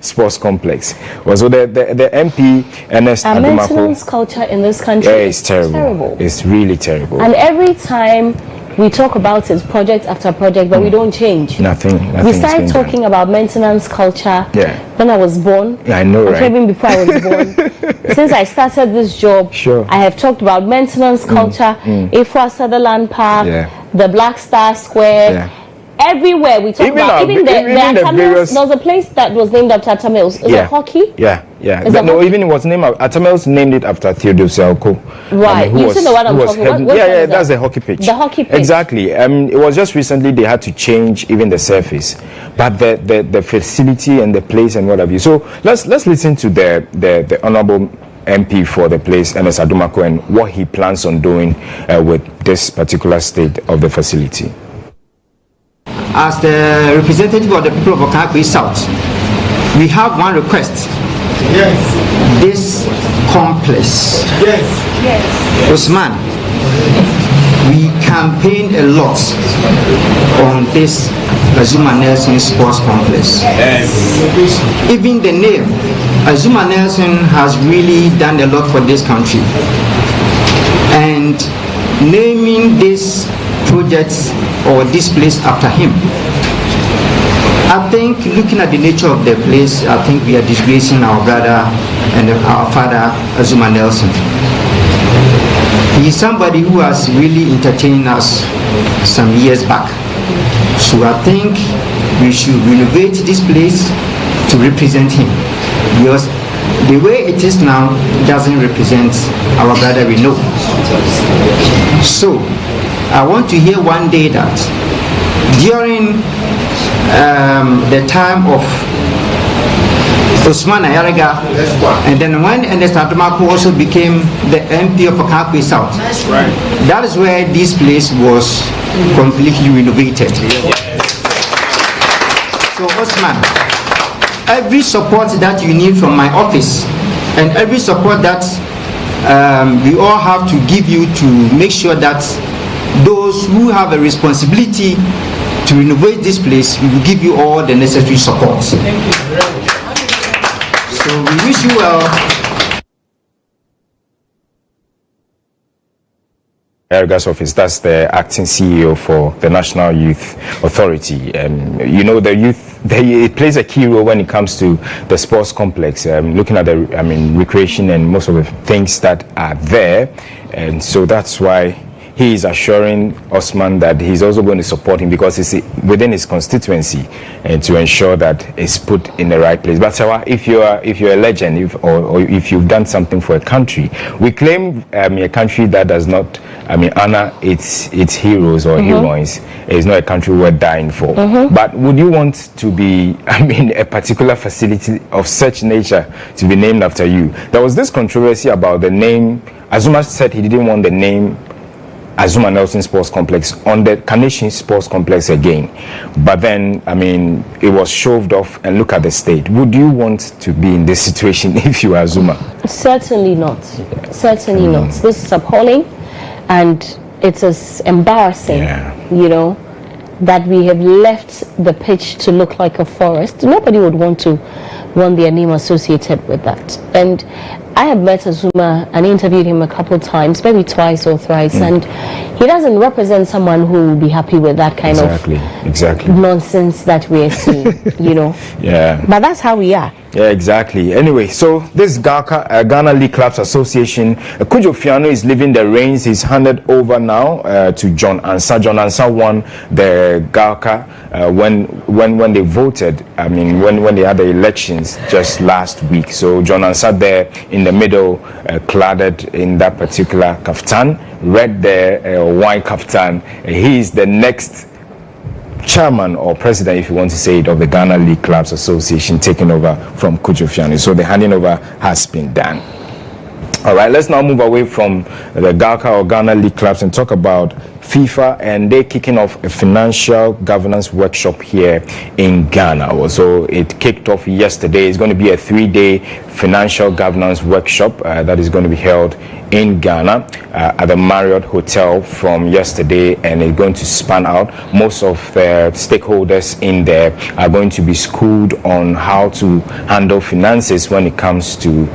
Sports Complex. Well, so the MP, Ernest Adumako, maintenance culture in this country is terrible. It's really terrible. And every time we talk about it, project after project, but we don't change. Nothing. We started talking about maintenance culture when I was born. Yeah, I know, right? Even before I was born. Since I started this job, I have talked about maintenance culture, Ifra Sutherland Park, the Black Star Square. Everywhere we talk about, even the Atamils, there was a place that was named after Atamils. Is it hockey? Even it was named Atamils named it after Theodore Selko. Right, you see the one I'm talking about? That's the hockey pitch. The hockey pitch. Exactly. It was just recently they had to change even the surface, but the facility and the place and what have you. So let's listen to the honourable MP for the place, Ernest Adumako, and what he plans on doing with this particular state of the facility. As the representative of the people of Okakwe South, we have one request. Yes. This complex. Yes. Usman, we campaign a lot on this Azuma Nelson Sports Complex. Yes. Even the name, Azuma Nelson has really done a lot for this country. And naming this projects or displays after him. I think looking at the nature of the place, I think we are disgracing our brother and our father, Azuma Nelson. He is somebody who has really entertained us some years back. So I think we should renovate this place to represent him, because the way it is now doesn't represent our brother we know. So I want to hear one day that during the time of Usman Ayaraga, and then when Ernest Adomako also became the MP of Akakwe South, that is where this place was completely renovated. So Osman, every support that you need from my office and every support that we all have to give you to make sure that those who have a responsibility to renovate this place, we will give you all the necessary support. Thank you. So we wish you well. Ayaraga's office, that's the acting CEO for the National Youth Authority. You know, the youth, it plays a key role when it comes to the sports complex, looking at the, recreation and most of the things that are there. And so that's why he is assuring Osman that he's also going to support him, because it's within his constituency, and to ensure that it's put in the right place. But Serwaa, if you're a legend, or if you've done something for a country, we claim a country that does not honor its heroes or heroines is not a country worth dying for. But would you want to be a particular facility of such nature to be named after you? There was this controversy about the name. Azuma said he didn't want the name Azuma Nelson Sports Complex on the Carnation Sports Complex again, but then it was shoved off. And look at the state. Would you want to be in this situation if you are Azuma? Certainly not. Certainly not. This is appalling, and it is embarrassing. That we have left the pitch to look like a forest. Nobody would want their name associated with that. And I have met Azuma and interviewed him a couple of times, maybe twice or thrice, and he doesn't represent someone who will be happy with that kind of nonsense that we're seeing, But that's how we are. Yeah, exactly. Anyway, so this Ghana League Clubs Association, Kujo Fiano is leaving the reins. He's handed over now to GHOne Ansah. GHOne Ansah won the GALCA when they voted. When they had the elections just last week. So GHOne Ansah there in the middle, cladded in that particular kaftan, red there, white kaftan. He is the next chairman or president, if you want to say it, of the Ghana League Clubs Association, taking over from Kujo Fiano. So the handing over has been done. All right, let's now move away from the GALCA or Ghana League Clubs and talk about FIFA, and they're kicking off a financial governance workshop here in Ghana. So it kicked off yesterday. It's going to be a 3-day financial governance workshop that is going to be held in Ghana at the Marriott Hotel from yesterday, and it's going to span out. Most of the stakeholders in there are going to be schooled on how to handle finances when it comes to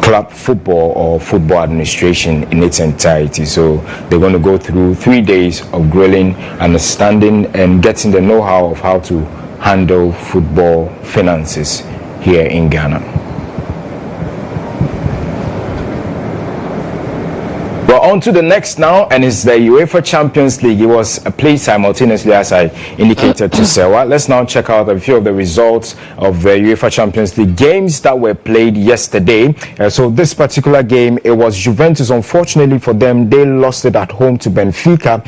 club football or football administration in its entirety. So they're going to go through 3 days of grilling, understanding, and getting the know-how of how to handle football finances here in Ghana. Well, on to the next now, and it's the UEFA Champions League. It was played simultaneously, as I indicated to Serwaa. Let's now check out a few of the results of the UEFA Champions League games that were played yesterday. So this particular game, it was Juventus. Unfortunately for them, they lost it at home to Benfica.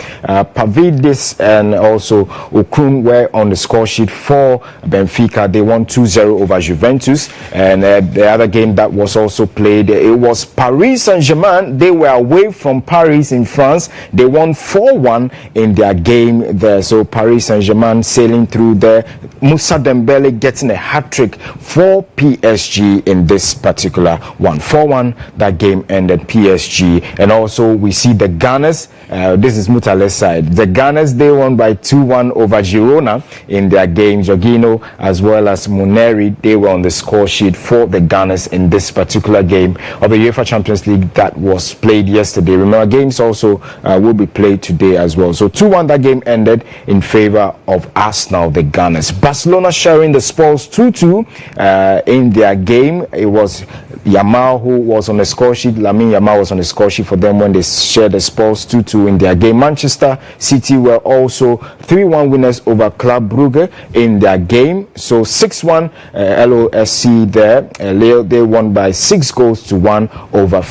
Pavlidis and also Okun were on the score sheet for Benfica. They won 2-0 over Juventus. And the other game that was also played, it was Paris Saint-Germain. They were away from Paris in France. They won 4-1 in their game there. So Paris Saint-Germain sailing through there. Moussa Dembele getting a hat-trick for PSG in this particular one. 4-1, that game ended PSG. And also we see the Gunners. This is Mutale's side. The Gunners, they won by 2-1 over Girona in their game. Jorginho as well as Muneri, they were on the score sheet for the Gunners in this particular game of the UEFA Champions League that was played yesterday. Saturday. Remember, games also will be played today as well. So 2-1, that game ended in favor of Arsenal, the Gunners. Barcelona sharing the spoils 2-2 in their game. It was Yamal who was on the score sheet. Lamine Yamal was on the score sheet for them when they shared the spoils 2-2 in their game. Manchester City were also 3-1 winners over Club Brugge in their game. So 6-1 LOSC there. Lille, they won by 6-1 over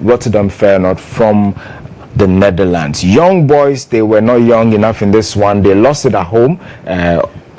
Rotterdam Feyenoord from the Netherlands. Young boys, they were not young enough in this one. They lost it at home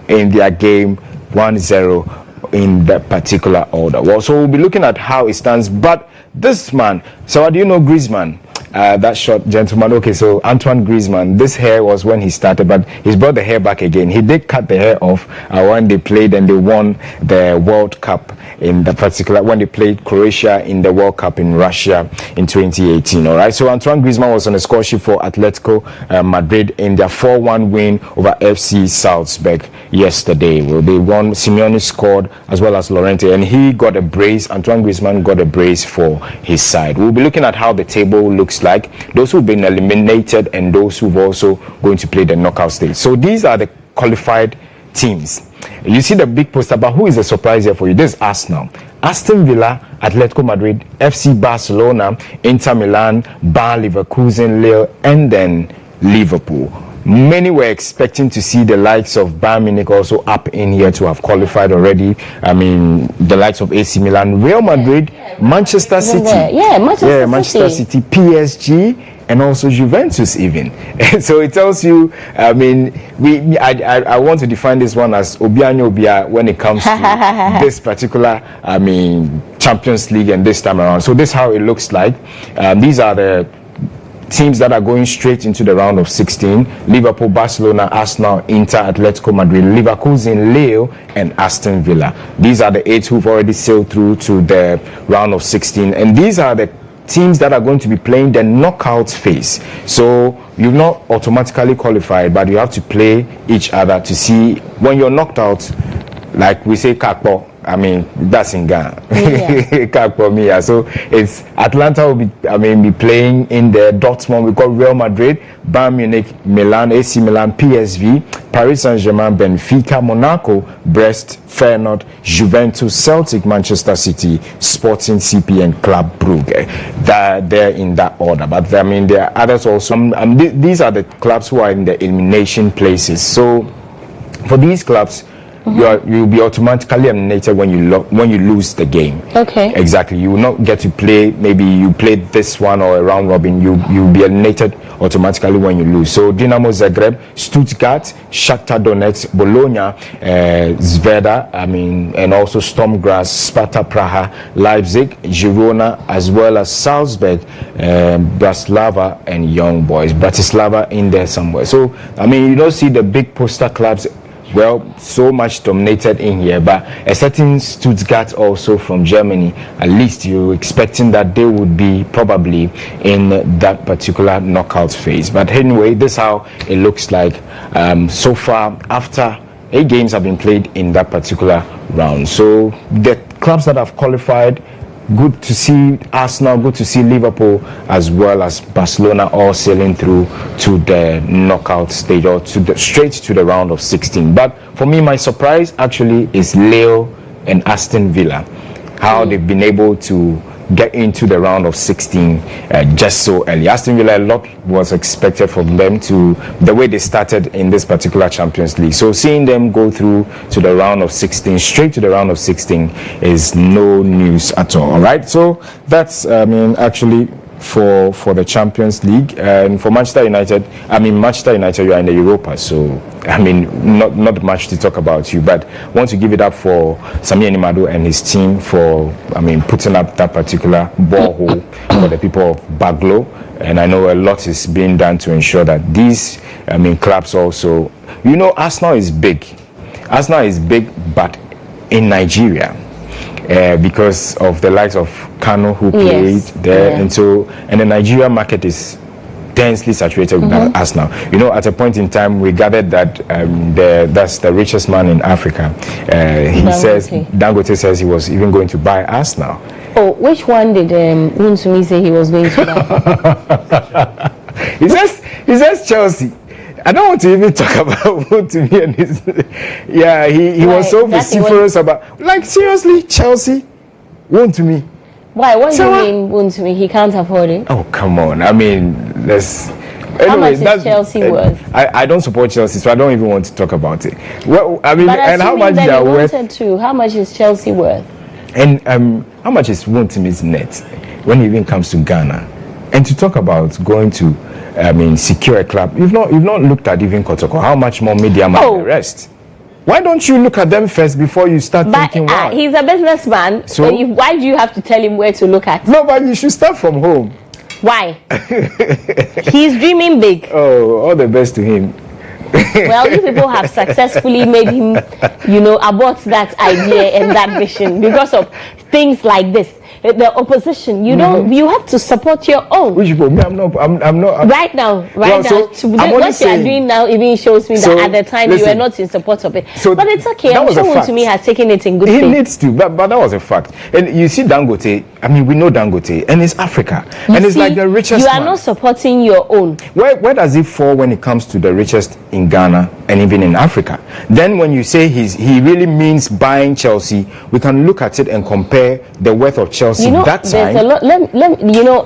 in their game 1-0 in that particular order. Well, so we'll be looking at how it stands. But this man, so do you know Griezmann? That short gentleman. Okay, so Antoine Griezmann, this hair was when he started, but he's brought the hair back again. He did cut the hair off when they played and they won the World Cup in the particular, when they played Croatia in the World Cup in Russia in 2018. All right, so Antoine Griezmann was on the score sheet for Atletico Madrid in their 4-1 win over FC Salzburg yesterday. Well, they won. Simeone scored as well as Llorente, and he got a brace. Antoine Griezmann got a brace for his side. We'll be looking at how the table looks like, those who've been eliminated and those who've also going to play the knockout stage. So these are the qualified teams. You see the big poster, but who is the surprise here for you? This is Arsenal, Aston Villa, Atletico Madrid, FC Barcelona, Inter Milan, Bayer Leverkusen, Lille, and then Liverpool. Many were expecting to see the likes of Bayern Munich also up in here to have qualified already. I mean, the likes of AC Milan, Real Madrid, Manchester City. Manchester City, PSG, and also Juventus even. So it tells you, I mean, I want to define this one as Obianyo Obia when it comes to this particular, I mean, Champions League and this time around. So this is how it looks like. These are the teams that are going straight into the round of 16: Liverpool, Barcelona, Arsenal, Inter, Atletico Madrid, Leverkusen, Lille, and Aston Villa. These are the 8 who've already sailed through to the round of 16, and these are the teams that are going to be playing the knockout phase. So you've not automatically qualified, but you have to play each other to see when you're knocked out. Like we say, kakpo. I mean, that's in Ghana. Yeah. So it's Atlanta will be playing in the Dortmund. We've got Real Madrid, Bayern Munich, Milan, AC Milan, PSV, Paris Saint-Germain, Benfica, Monaco, Brest, Feyenoord, Juventus, Celtic, Manchester City, Sporting CP, and Club Brugge. They're in that order. But I mean, there are others also. These are the clubs who are in the elimination places. So for these clubs, you'll be automatically eliminated when you lose the game. Okay. Exactly. You will not get to play. Maybe you played this one or a round robin. You'll be eliminated automatically when you lose. So Dinamo Zagreb, Stuttgart, Shakhtar Donetsk, Bologna, Zvezda, and also Sturm Graz, Sparta Praha, Leipzig, GHOne, as well as Salzburg, Bratislava, and Young Boys. Bratislava in there somewhere. So you don't see the big poster clubs. Well, so much dominated in here, but a certain Stuttgart also from Germany, at least you're expecting that they would be probably in that particular knockout phase. But anyway, this is how it looks like so far after 8 games have been played in that particular round. So the clubs that have qualified, good to see Arsenal, good to see Liverpool, as well as Barcelona all sailing through to the knockout stage or straight to the round of 16. But for me, my surprise actually is Lille and Aston Villa, how they've been able to get into the round of 16 just so early. Aston Villa, a lot was expected from them to the way they started in this particular Champions League. So seeing them go through to the round of 16, straight to the round of 16, is no news at all. All right, so that's actually for the Champions League. And for Manchester United, you are in the Europa, so not much to talk about you, but want to give it up for Sami Animado and his team for putting up that particular borehole for the people of Baglo. And I know a lot is being done to ensure that these clubs also, Arsenal is big, but in Nigeria, because of the likes of Kano who played there, and the Nigeria market is densely saturated with Arsenal. At a point in time, we gathered that that's the richest man in Africa. Dangote says he was even going to buy Arsenal. Oh, which one did Unsumi say he was going to buy? He says Chelsea. I don't want to even talk about Unsumi and his. Yeah, he was so vociferous about. Like seriously, Chelsea, Unsumi. Why? What do you mean Unsumi? He can't afford it. Oh come on! I mean, let's. Anyway, how much is Chelsea worth? I don't support Chelsea, so I don't even want to talk about it. Well, I mean, but and how much they are worth? How much is Chelsea worth? And how much is Wontumi's net when it even comes to Ghana? And to talk about going to, secure a club, you've not looked at even Kotoko. How much more media might the rest? Why don't you look at them first before you start thinking? Wow, he's a businessman. So why do you have to tell him where to look at? No, but you should start from home. Why? He's dreaming big. Oh, all the best to him. Well, you people have successfully made him, abort that idea and that vision because of things like this. The opposition, you have to support your own. Which people? I'm not. Right now, what you are doing now even shows me that at the time you were not in support of it. So but it's okay. I'm sure to me has taken it in good faith. He needs to, but that was a fact. And you see Dangote. I mean, we know Dangote, and it's Africa, and it's like the richest. You are not supporting your own. Where does it fall when it comes to the richest in Ghana and even in Africa? Then when you say he really means buying Chelsea, we can look at it and compare the worth of Chelsea. That time. There's a lot.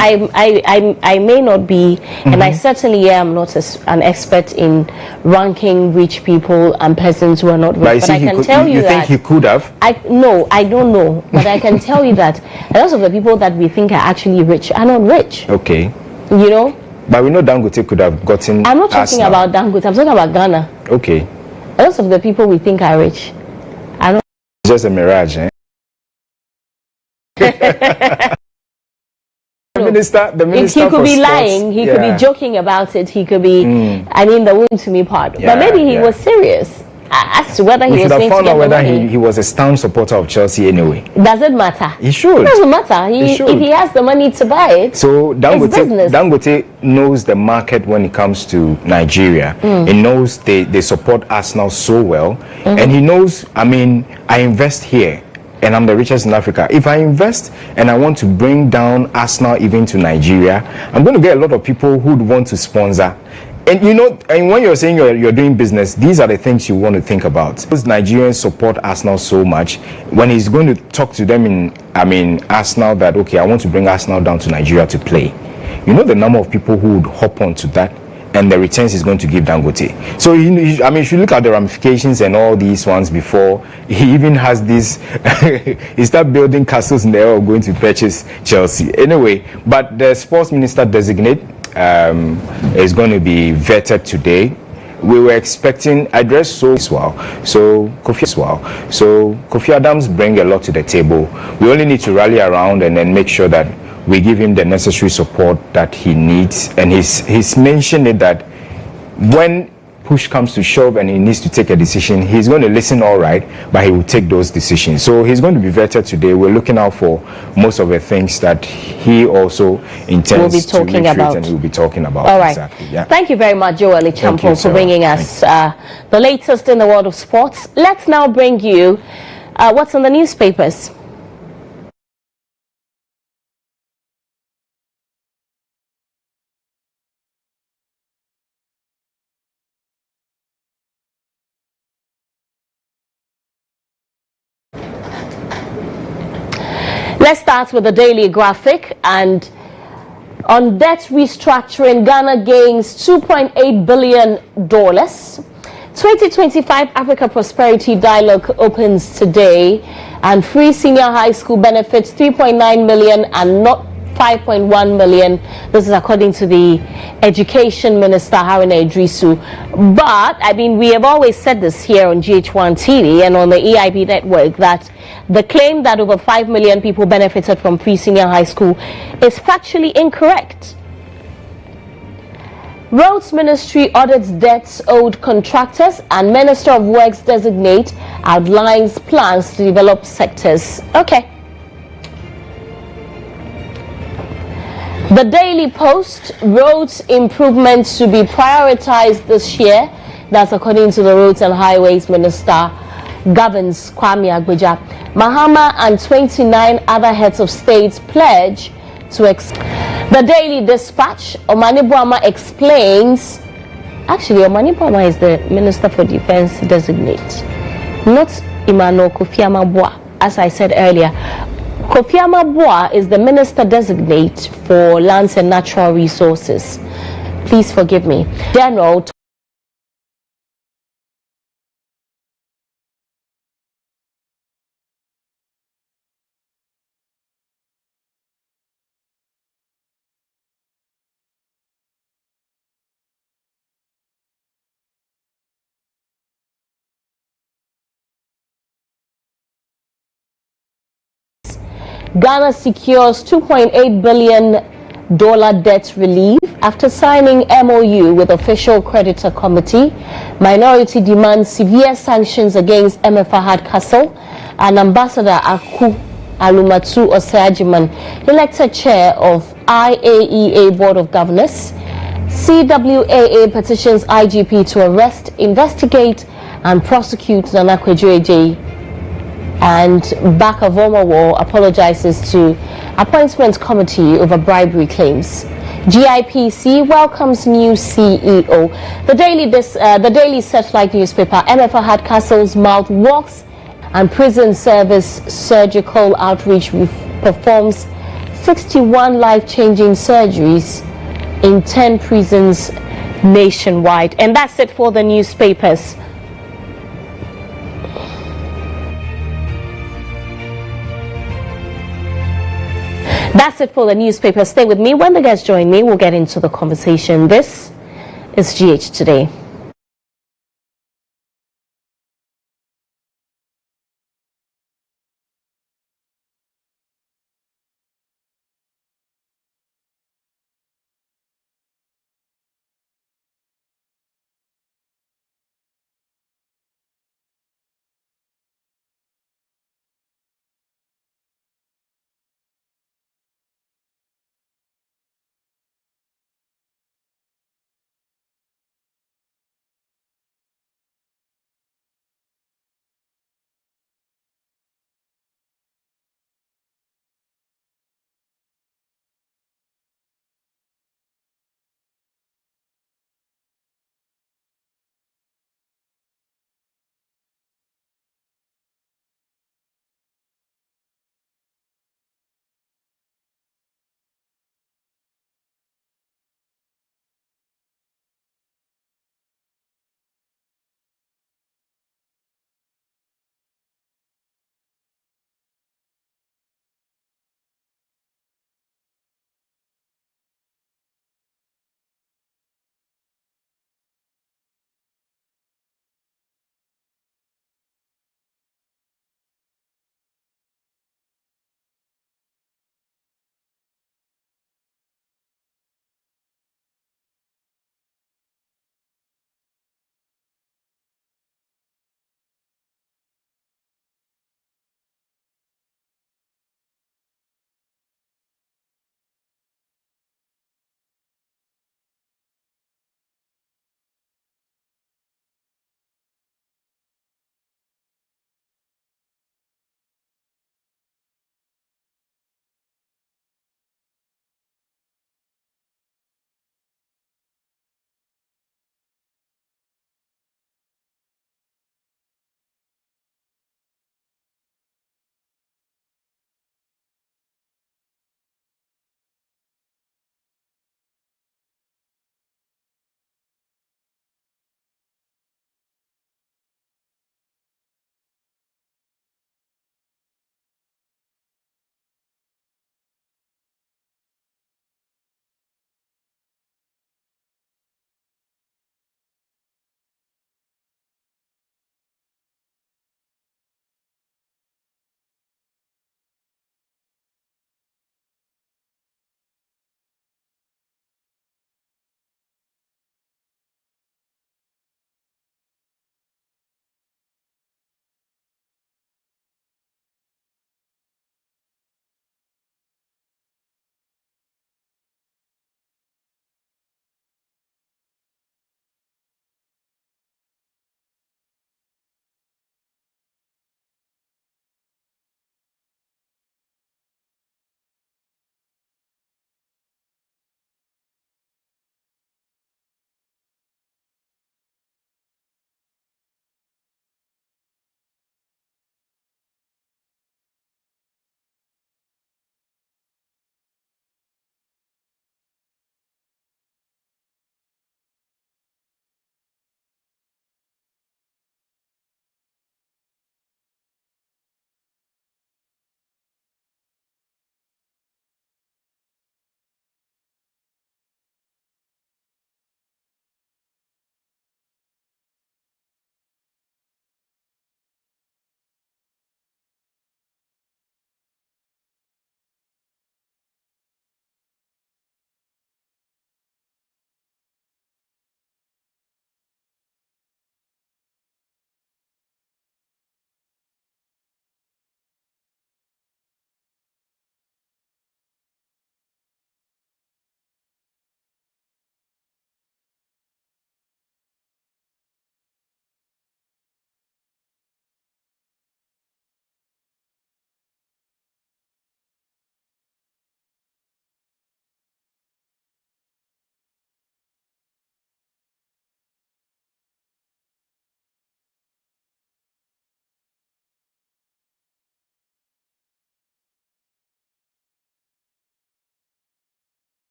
I may not be, and I certainly am not an expert in ranking rich people and persons who are not rich. But I can tell you that. You think he could have? No, I don't know, but I can tell you that a lot of the people that we think are actually rich are not rich. Okay. But we know Dangote could have gotten. I'm not talking about Dangote. I'm talking about Ghana. Okay. A lot of the people we think are rich are not. It's just a mirage, eh? The minister he could be lying, he could be joking about it, he could be the Unsumi part, but maybe he was serious as to whether he was going to get whether he was a staunch supporter of Chelsea anyway. Does it matter? He should. It doesn't matter. If he has the money to buy it, so Dangote knows the market when it comes to Nigeria. He knows they support Arsenal so well, and he knows, I invest here and I'm the richest in Africa. If I invest and I want to bring down Arsenal even to Nigeria, I'm going to get a lot of people who would want to sponsor. And and when you're saying you're doing business, these are the things you want to think about. Those Nigerians support Arsenal so much. When he's going to talk to them in Arsenal that, okay, I want to bring Arsenal down to Nigeria to play. The number of people who would hop onto that and the returns is going to give Dangote. So, if you look at the ramifications and all these ones before, he even has this, he start building castles in the air going to purchase Chelsea. Anyway, but the sports minister designate is going to be vetted today. We were expecting address so Kofi Adams bring a lot to the table. We only need to rally around and then make sure that we give him the necessary support that he needs. And he's mentioned it that when push comes to shove and he needs to take a decision, he's going to listen all right, but he will take those decisions. So he's going to be vetted today. We're looking out for most of the things that he also intends to recruit and he'll be talking about. All right. Exactly. Yeah. Thank you very much, Joel Ichampo, for bringing us the latest in the world of sports. Let's now bring you what's in the newspapers. Let's start with the Daily Graphic, and on debt restructuring, Ghana gains $2.8 billion. 2025 Africa Prosperity Dialogue opens today, and free senior high school benefits 3.9 million and not 5.1 million. This is according to the Education Minister, Haruna Idrisu. But, we have always said this here on GHOne TV and on the EIB network that the claim that over 5 million people benefited from free senior high school is factually incorrect. Roads Ministry audits debts owed contractors, and Minister of Works designate outlines plans to develop sectors. Okay. The Daily Post, roads improvements to be prioritized this year. That's according to the Roads and Highways Minister. governs Kwame Agbeja. Mahama and 29 other heads of states pledge to The Daily Dispatch, Omani Boama explains. Actually, Omani Boama is the Minister for Defense designate, not Emmanuel Kofi Amabwa, as I said earlier. Kofi Amabwa is the Minister designate for Lands and Natural Resources. Please forgive me. General Ghana secures $2.8 billion debt relief after signing MOU with official creditor committee. Minority demands severe sanctions against Fahad Castle, and Ambassador Aku Alumatu Osajiman elected chair of IAEA Board of Governors. CWAA petitions IGP to arrest, investigate and prosecute Nana Kwejueje. And Baka Vormawor apologizes to Appointment Committee over bribery claims. GIPC welcomes new CEO. The Daily Searchlight newspaper, Fahad Castle's mouth walks and prison service surgical outreach performs 61 life-changing surgeries in 10 prisons nationwide. And that's it for the newspapers. That's it for the newspaper. Stay with me. When the guests join me, we'll get into the conversation. This is GH Today.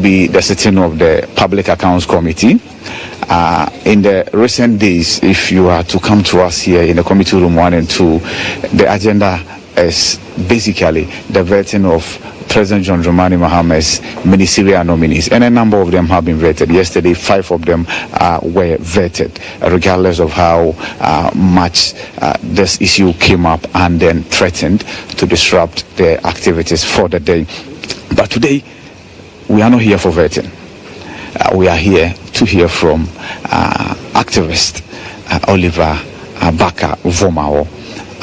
be the sitting of the Public Accounts Committee. In the recent days, if you are to come to us here in the committee room 1 and 2, the agenda is basically the vetting of President John Dramani Maham's ministerial nominees, and a number of them have been vetted. Yesterday, 5 of them were vetted, regardless of how much this issue came up and then threatened to disrupt their activities for the day. But today, we are not here for vetting. We are here to hear from activist Oliver Baka Vormawor,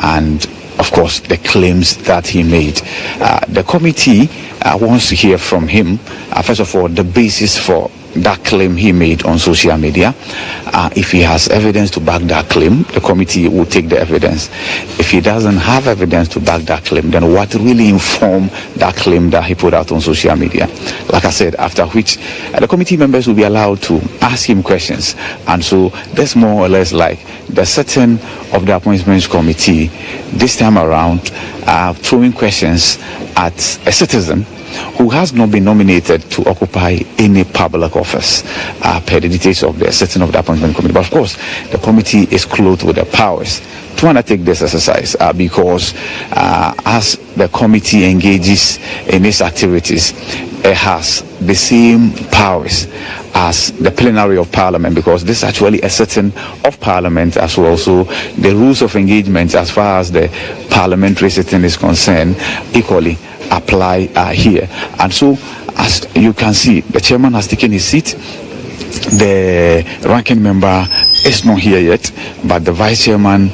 and of course the claims that he made. The committee wants to hear from him, first of all, the basis for that claim he made on social media. If he has evidence to back that claim, the committee will take the evidence. If he doesn't have evidence to back that claim, then what really informed that claim that he put out on social media? Like I said, after which the committee members will be allowed to ask him questions. And so that's more or less like the setting of the appointments committee this time around, throwing questions at a citizen who has not been nominated to occupy any public office per the details of the setting of the appointment committee. But of course, the committee is clothed with the powers to undertake this exercise because as the committee engages in its activities, it has the same powers as the plenary of Parliament, because this is actually a sitting of Parliament as well. So the rules of engagement as far as the parliamentary sitting is concerned equally apply here. And so, as you can see, the chairman has taken his seat. The ranking member is not here yet, but the vice chairman,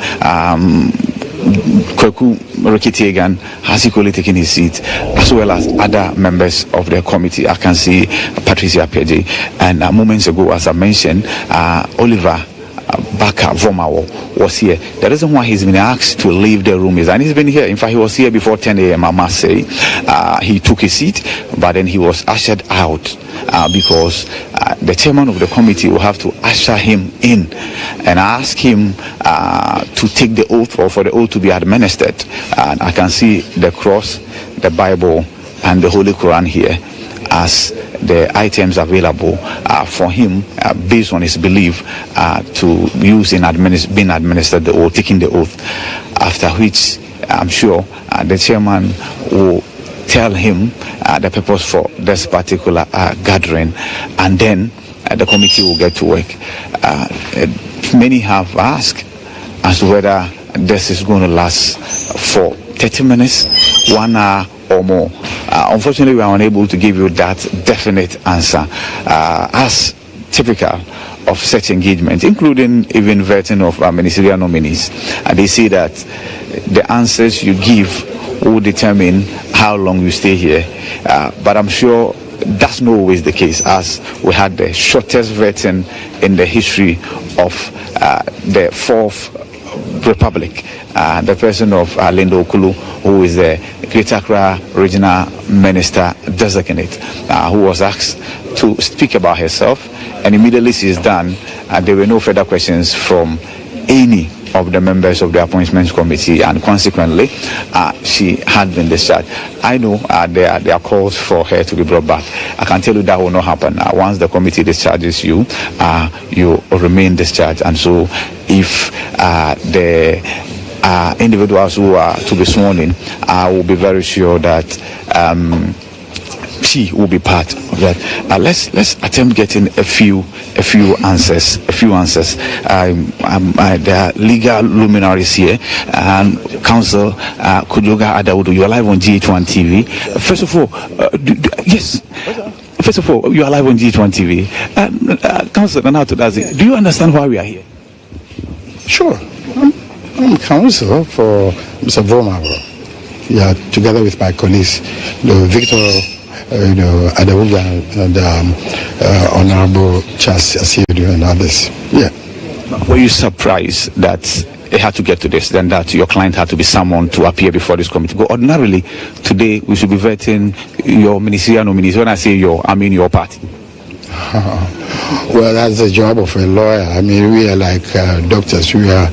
Kweku Rikitiegan, has equally taken his seat, as well as other members of the committee. I can see Patricia Peji, and moments ago, as I mentioned, Oliver Baka Vormawor was here. The reason why he's been asked to leave the room is, and he's been here, in fact he was here before 10 a.m. I must say. He took his seat, but then he was ushered out because the chairman of the committee will have to usher him in and ask him to take the oath, or for the oath to be administered. And I can see the cross, the Bible, and the Holy Quran here as the items available for him based on his belief to use in being administered the oath, taking the oath, after which I'm sure the chairman will tell him the purpose for this particular gathering, and then the committee will get to work. Many have asked as to whether this is going to last for 30 minutes, 1 hour or more. Unfortunately, we are unable to give you that definite answer. As typical of such engagement, including even vetting of ministerial nominees, they say that the answers you give will determine how long you stay here. But I'm sure that's not always the case, as we had the shortest vetting in the history of the Fourth Republic. The person of Linda Okulu, who is the Greater Accra Regional Minister Designate, who was asked to speak about herself, and immediately she's done, there were no further questions from any of the members of the appointments committee, and consequently she had been discharged. I know there are calls for her to be brought back. I can tell you that will not happen. Once the committee discharges you, you remain discharged. And so if the individuals who are to be sworn in, I will be very sure that she will be part of that. Let's attempt getting a few answers. There are legal luminaries here, and Council Kujoga Adawudu. You are live on GHOne TV. First of all, yes. First of all, you are live on GHOne TV. Council Nanato Dazi, do you understand why we are here? Sure. I'm counsel for Mr. Vormawor. Yeah, together with my colleagues, Victor Adawuga and Honorable Charles Asiedu and others. Yeah. Were you surprised that it had to get to this, then that your client had to be summoned to appear before this committee? But ordinarily, today we should be vetting your ministerial nominees. When I say your, I mean your party. Well, that's the job of a lawyer. I mean, we are like doctors. We are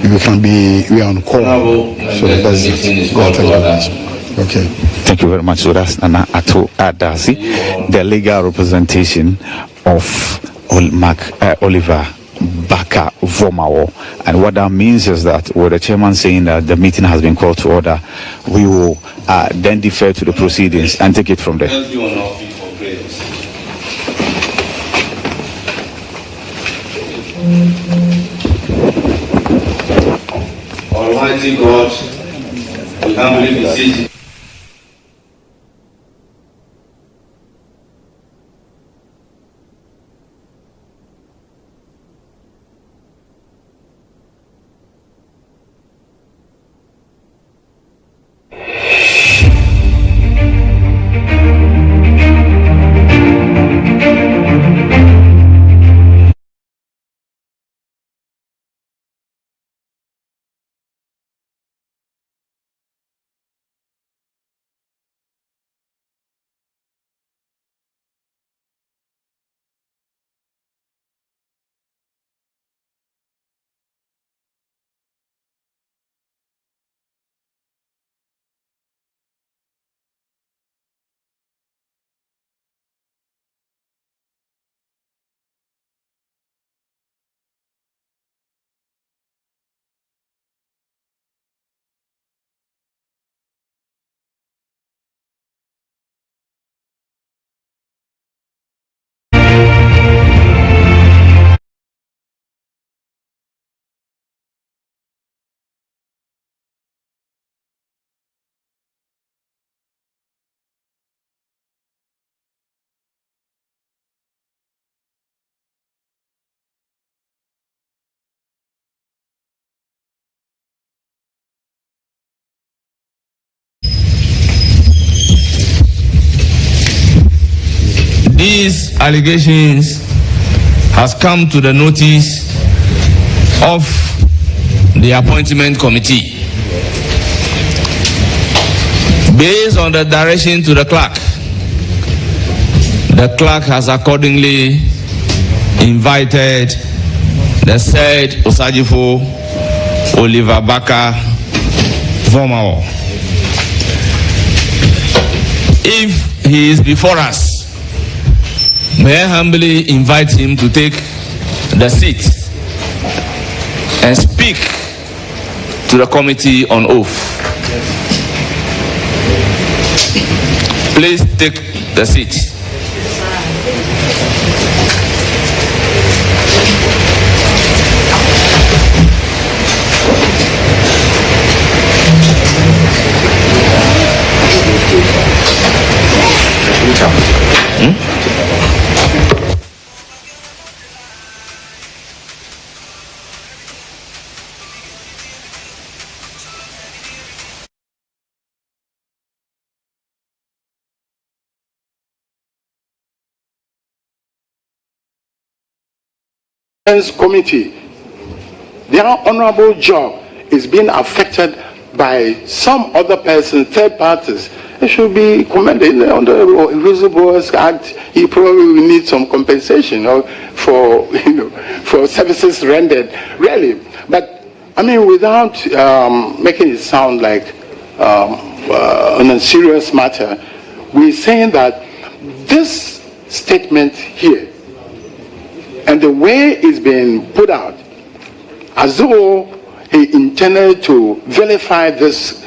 on call. So that's it. Okay. Thank you very much. So that's Nana Ato Adasi, the legal representation of Oliver Baka Vormawor. And what that means is that with the chairman saying that the meeting has been called to order, we will then defer to the proceedings and take it from there. Almighty God, we humbly beseech you. These allegations has come to the notice of the appointment committee. Based on the direction to the clerk has accordingly invited the said Osajifo Oliver Baka Vormawor. If he is before us, may I humbly invite him to take the seat and speak to the committee on oath. Please take the seat. Committee, their honorable job is being affected by some other person, third parties. It should be commended under the Whistleblowers Act. He probably will need some compensation for services rendered, really. But I mean, without making it sound like an unserious matter, we're saying that this statement here and the way it's been put out, as though he intended to vilify this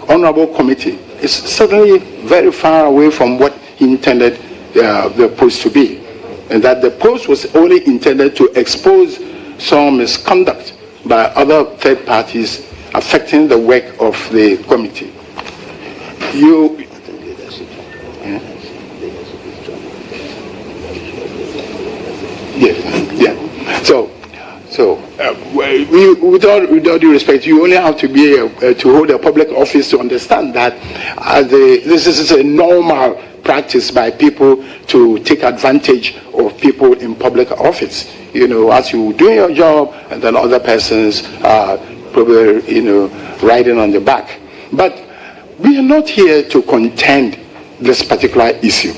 honorable committee, is certainly very far away from what he intended the post to be. And that the post was only intended to expose some misconduct by other third parties affecting the work of the committee. With all due respect, you only have to be to hold a public office to understand that this is a normal practice by people to take advantage of people in public office. As you do your job, and then other persons are probably riding on the back. But we are not here to contend this particular issue.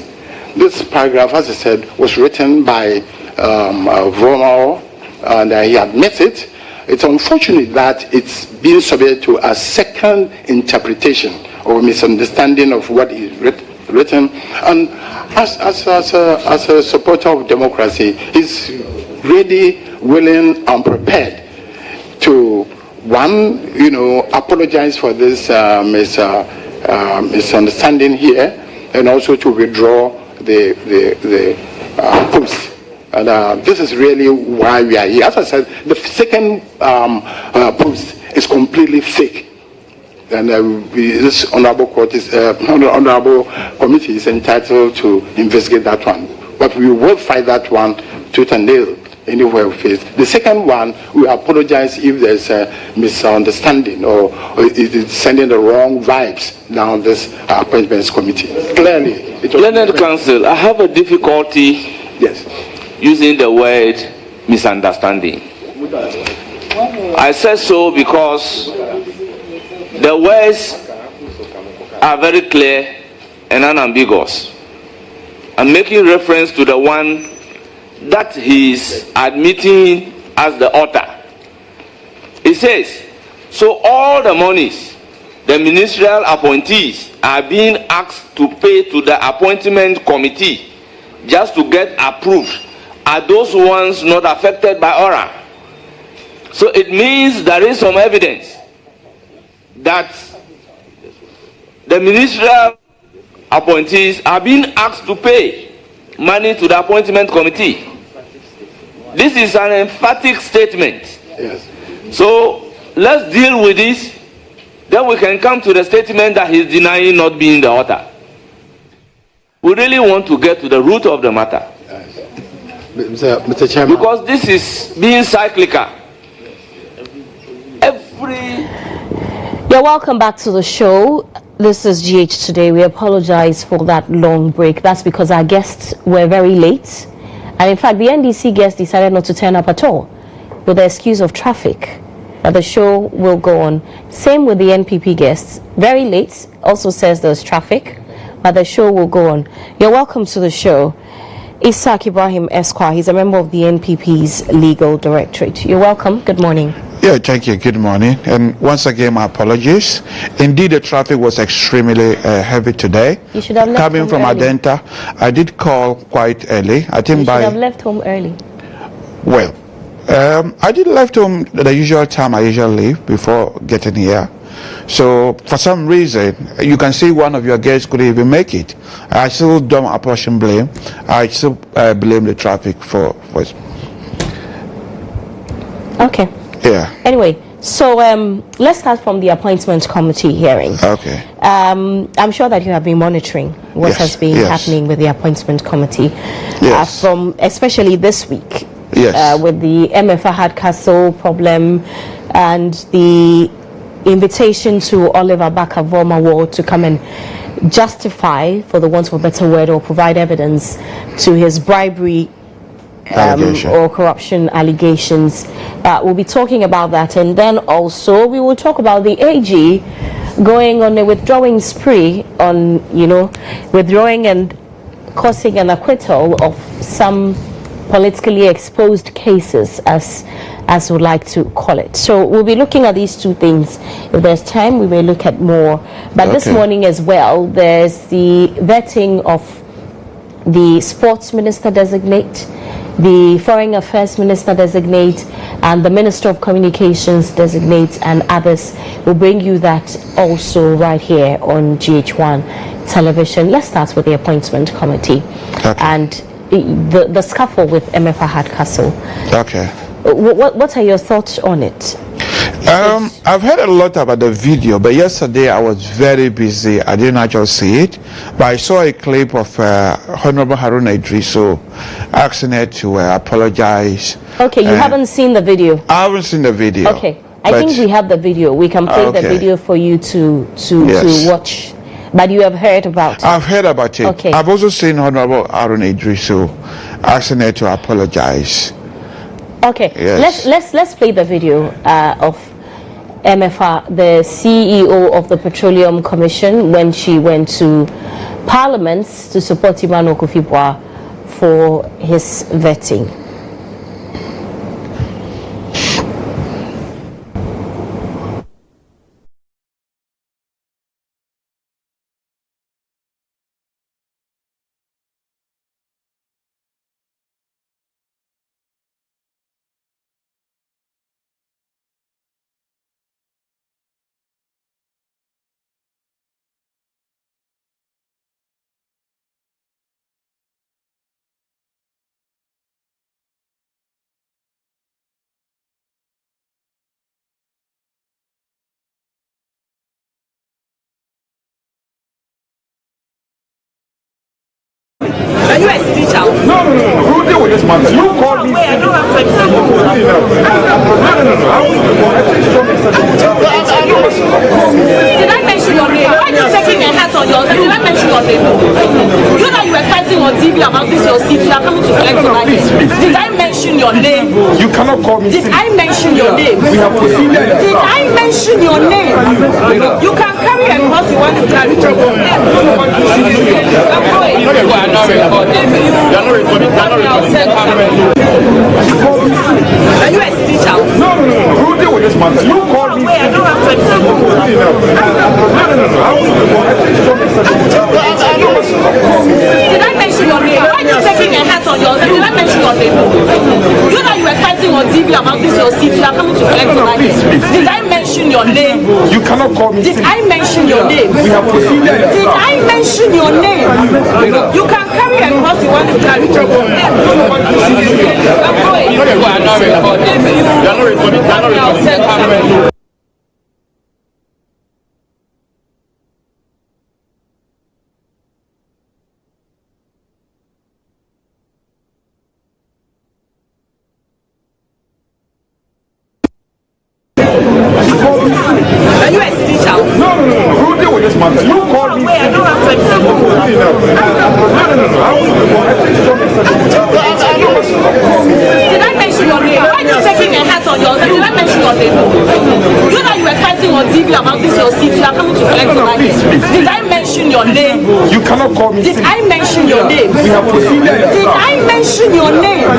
This paragraph, as I said, was written by Vormawor, and he admits it. it's unfortunate that it's being subject to a second interpretation or misunderstanding of what is written. And as a supporter of democracy, he's really willing and prepared to, one, apologize for this misunderstanding here, and also to withdraw the post. And this is really why we are here. As I said, the second post is completely fake. And this honorable committee is entitled to investigate that one. But we will fight that one tooth and nail anywhere we face. The second one, we apologize if there's a misunderstanding or it is sending the wrong vibes down this appointments committee. Clearly, Learned Counsel, I have a difficulty using the word misunderstanding. I said so because the words are very clear and unambiguous. I'm making reference to the one that he is admitting as the author. It says, so all the monies the ministerial appointees are being asked to pay to the appointment committee just to get approved are those ones not affected by aura. So it means there is some evidence that the ministerial appointees are being asked to pay money to the appointment committee. This is an emphatic statement. Yes. So let's deal with this. Then we can come to the statement that he's denying not being the author. We really want to get to the root of the matter. Mr. Chairman. Because this is being cyclical. You're welcome back to the show. This is GH Today. We apologize for that long break. That's because our guests were very late. And in fact, the NDC guests decided not to turn up at all with the excuse of traffic. But the show will go on. Same with the NPP guests. Very late, also says there's traffic, but the show will go on. You're welcome to the show. Isaac Ibrahim Esquire, he's a member of the NPP's Legal Directorate. You're welcome. Good morning. Yeah, thank you. Good morning. And once again, my apologies. Indeed, the traffic was extremely heavy today. You should have left coming home from early. Adenta. I did call quite early. I think You should have left home early. Well, I did left home the usual time I usually leave before getting here. So for some reason, you can see one of your guests couldn't even make it. I still don't apportion blame. I still blame the traffic for. Okay. Yeah. Anyway, so let's start from the appointment committee hearing. Okay. I'm sure that you have been monitoring what has been happening with the appointment committee, from especially this week. Yes. With the Amihere Castle problem and the invitation to Oliver Baka Vormawor to come and justify, for the want of a better word, or provide evidence to his bribery or corruption allegations. We'll be talking about that, and then also we will talk about the AG going on a withdrawing spree on, withdrawing and causing an acquittal of some politically exposed cases, as we would like to call it. So we'll be looking at these two things. If there's time, we may look at more. But this morning as well, there's the vetting of the sports minister designate, the foreign affairs minister designate, and the minister of communications designate, and others. We'll bring you that also right here on GHOne television. Let's start with the appointment committee and the scuffle with Amihere Castle. Okay. What are your thoughts on it? I've heard a lot about the video, but yesterday I was very busy. I didn't actually see it, but I saw a clip of Honorable Haruna Idrisu asking her to apologize. Okay, you haven't seen the video? I haven't seen the video. Okay, I think we have the video. We can play the video for you to watch. But you have heard about it? I've heard about it. Okay. I've also seen Honorable Haruna Idrisu asking her to apologize. Okay, yes. let's play the video of Amihere, the CEO of the Petroleum Commission, when she went to Parliament to support Emmanuel Kofi-Boa for his vetting. Are you a city child? No. Who deal with this matter? You called me. Wait, I don't have time to No. Did I mention your name? Why are you taking a hat on yours? Did I mention your name? You know you were fighting on TV about this your seat. You are coming to collect your life. Did I mention your name? You cannot call me. Did I mention your name? We have procedure. Did I mention your name? You can carry a cross you want to carry. I'm going. Are you a city child? No. Who deal with this matter? You called me. Wait, I don't have time to Did I mention your name? Why are you taking a hat on yours? Did I mention your name? You know you were fighting on TV about this your seat. You are coming to collect your life. Did I mention your name? You cannot call me. Did I mention your name? We have procedure. Did I mention your name? You can carry a cross you want to carry. I'm going. Are you a city child? No. Who deal with this matter? You called me. Wait, I don't have time to Did I mention your name? Why are you taking a hat on yours? Did I mention your name? You know you were fighting on TV about this your seat. You are coming to collect your life. Did I mention your name? You cannot call me. Did I mention your name? We have procedure. Did I mention your name?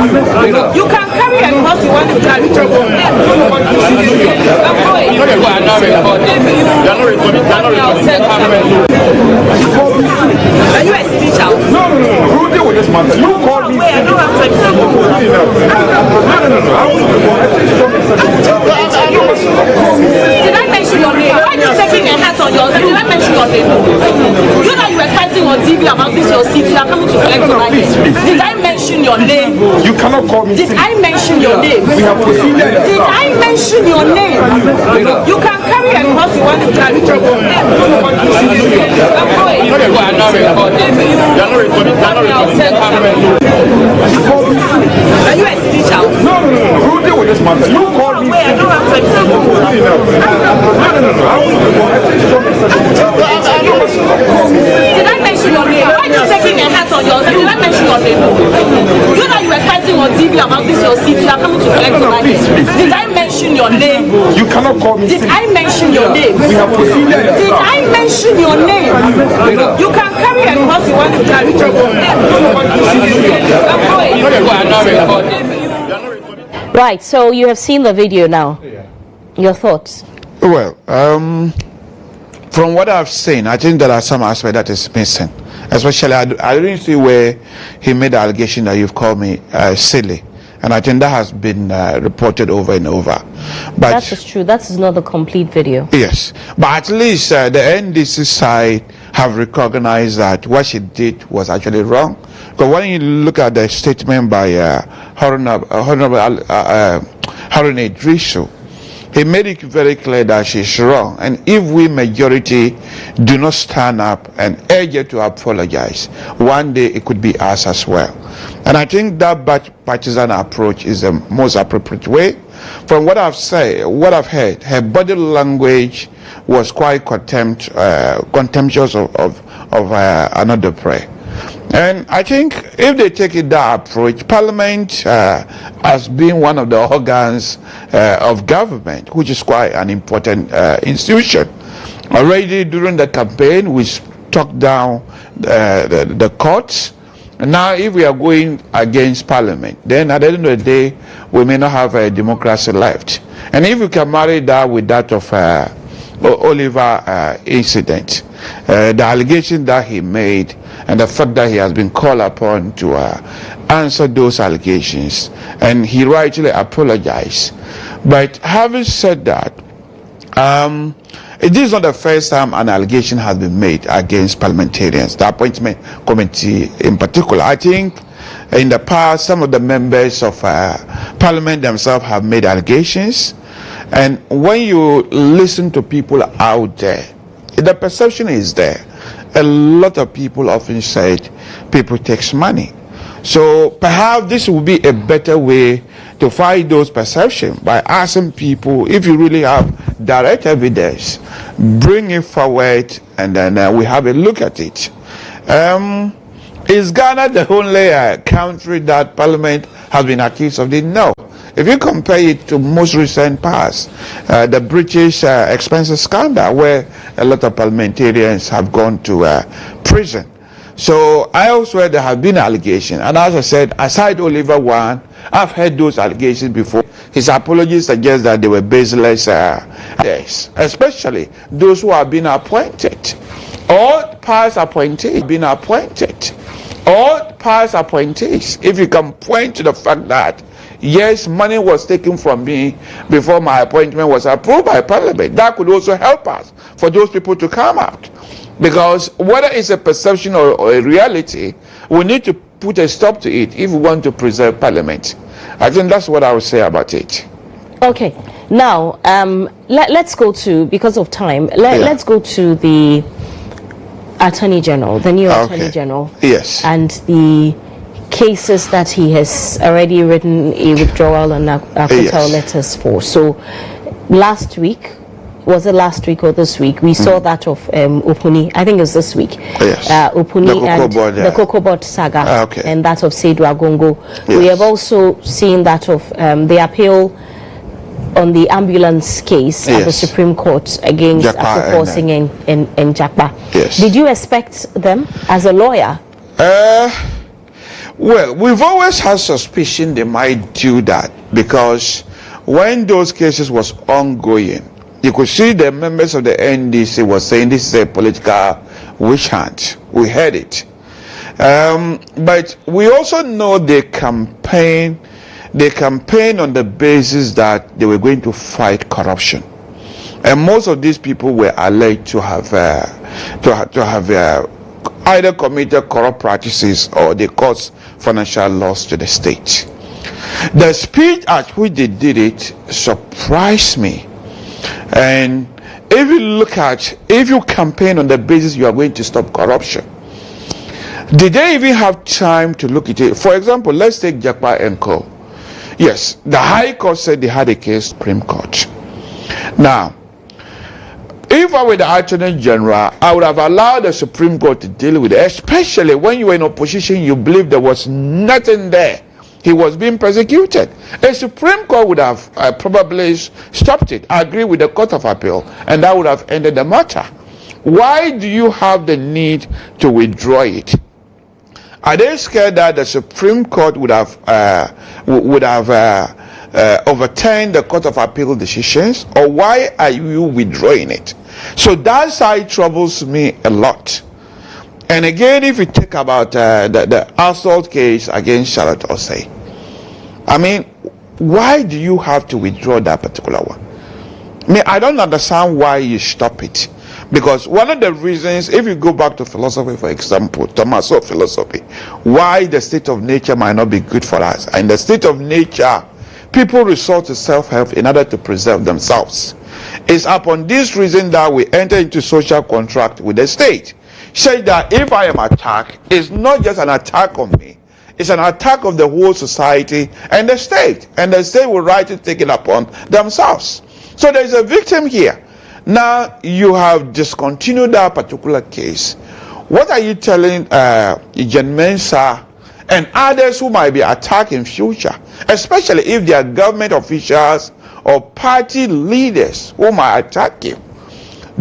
You can carry a cross you want to carry. I'm going. Are you a city child? No. Who deal with this matter? You called me. Wait, I don't have time to Did I mention your name? Why are you taking a hat on yours? Did I mention your name? You know you were fighting on TV about this your seat. You are coming to collect your life. Did I mention your name? You cannot call me. Did I mention your name? We have procedure. Did I mention your name? You can carry a cross you want to carry. I'm going. Are you a city child? No. Who deal with this matter? You called me. Wait, I don't have time Did I mention your name? Why are you taking a hat on yours? Did I mention your name? You know you were fighting on TV about this your seat. You are coming to collect your life. Did I mention your name? You cannot call me. Did I mention your name? We have procedure. Did I mention your name? You can carry a cross you want to carry. I'm going. Right, so you have seen the video now. Your thoughts? Well, from what I've seen, I think there are some aspects that is missing. Especially, I didn't see where he made the allegation that you've called me silly. And I think that has been reported over and over. But that is true. That is not the complete video. Yes. But at least the NDC side have recognized that what she did was actually wrong. But when you look at the statement by Honorable Harun Idrisu, he made it very clear that she's wrong. And if we majority do not stand up and urge her to apologize, one day it could be us as well. And I think that partisan approach is the most appropriate way. From what I've said, what I've heard, her body language was quite contemptuous of another prayer. And I think if they take it that approach, Parliament has been one of the organs of government, which is quite an important institution. Already during the campaign, we struck down the courts. And now if we are going against Parliament, then at the end of the day, we may not have a democracy left. And if we can marry that with that of Oliver incident, the allegation that he made, and the fact that he has been called upon to answer those allegations, and he rightly apologized. But having said that, it is not the first time an allegation has been made against parliamentarians, the appointment committee in particular. I think in the past, some of the members of Parliament themselves have made allegations. And when you listen to people out there, The perception is there. A lot of people often said people takes money. So perhaps this would be a better way to fight those perceptions by asking people, if you really have direct evidence, bring it forward, and then we have a look at it. Is Ghana the only country that Parliament has been accused of this? No. If you compare it to most recent past, the British expenses scandal, where a lot of parliamentarians have gone to prison. So I also heard there have been allegations, and as I said, aside Oliver One, I've heard those allegations before. His apologies suggest that they were baseless, especially those who have been appointed. All past appointees been appointed. All past appointees, if you can point to the fact that yes, money was taken from me before my appointment was approved by Parliament, that could also help us for those people to come out. Because whether it's a perception or a reality, we need to put a stop to it if we want to preserve Parliament. I think that's what I would say about it. Okay. Now, let's go to, because of time, let's go to the Attorney General, the new Attorney General. Yes. And the cases that he has already written a withdrawal and acquittal letters for. So last week, was it last week or this week, we saw that of Opuni, I think it was this week. Yes. Opuni and the Kokobot saga, and that of Serwaa Gongo. Yes. We have also seen that of the appeal on the ambulance case at the Supreme Court against Forcing in Jakpa. Yes. Did you expect them as a lawyer? Well, we've always had suspicion they might do that, because when those cases was ongoing, you could see the members of the NDC were saying this is a political witch hunt. We heard it. But we also know they campaign on the basis that they were going to fight corruption. And most of these people were alleged to have either committed corrupt practices or they caused financial loss to the state. The speed at which they did it surprised me. And if you campaign on the basis you are going to stop corruption, did they even have time to look at it? For example, let's take Jakpa and Co. Yes, the High Court said they had a case, Supreme Court. Now, if I were the Attorney General, I would have allowed the Supreme Court to deal with it, especially when you were in opposition, you believe there was nothing there. He was being persecuted. A Supreme Court would have probably stopped it, agree with the Court of Appeal, and that would have ended the matter. Why do you have the need to withdraw it? Are they scared that the Supreme Court would have overturned the Court of Appeal decisions, or why are you withdrawing it? So that side troubles me a lot. And again, if you think about the assault case against Charlotte Osei, I mean, why do you have to withdraw that particular one? I mean, I don't understand why you stop it. Because one of the reasons, if you go back to philosophy, for example, Thomaso philosophy, why the state of nature might not be good for us. And the state of nature, people resort to self-help in order to preserve themselves. It's upon this reason that we enter into social contract with the state. Say that if I am attacked, it's not just an attack on me, it's an attack of the whole society and the state will rightly take it upon themselves. So there's a victim here. Now you have discontinued that particular case. What are you telling Jen Mensah and others who might be attacked in future, especially if they are government officials or party leaders who might attack you?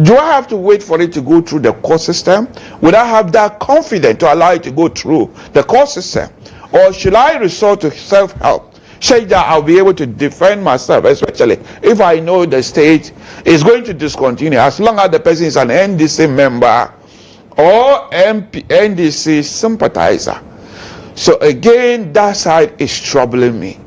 Do I have to wait for it to go through the court system? Would I have that confidence to allow it to go through the court system? Or should I resort to self-help? Say that I'll be able to defend myself, especially if I know the state is going to discontinue, as long as the person is an NDC member or NDC sympathizer. So again, that side is troubling me.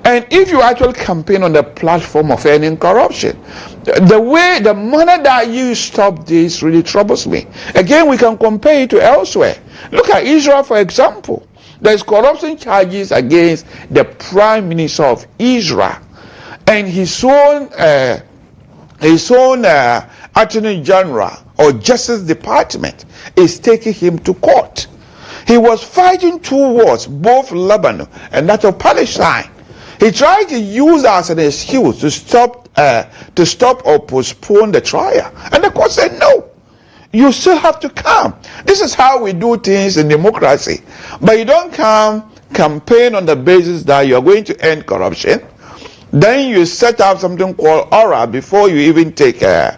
And if you actually campaign on the platform of ending corruption, the manner that you stop this really troubles me. Again, we can compare it to elsewhere. Look at Israel, for example. There's corruption charges against the Prime Minister of Israel, and his own Attorney General or Justice Department is taking him to court. He was fighting two wars, both Lebanon and that of Palestine. He tried to use that as an excuse to stop or postpone the trial. And the court said, no, you still have to come. This is how we do things in democracy. But you don't come, campaign on the basis that you are going to end corruption. Then you set up something called aura before you even take you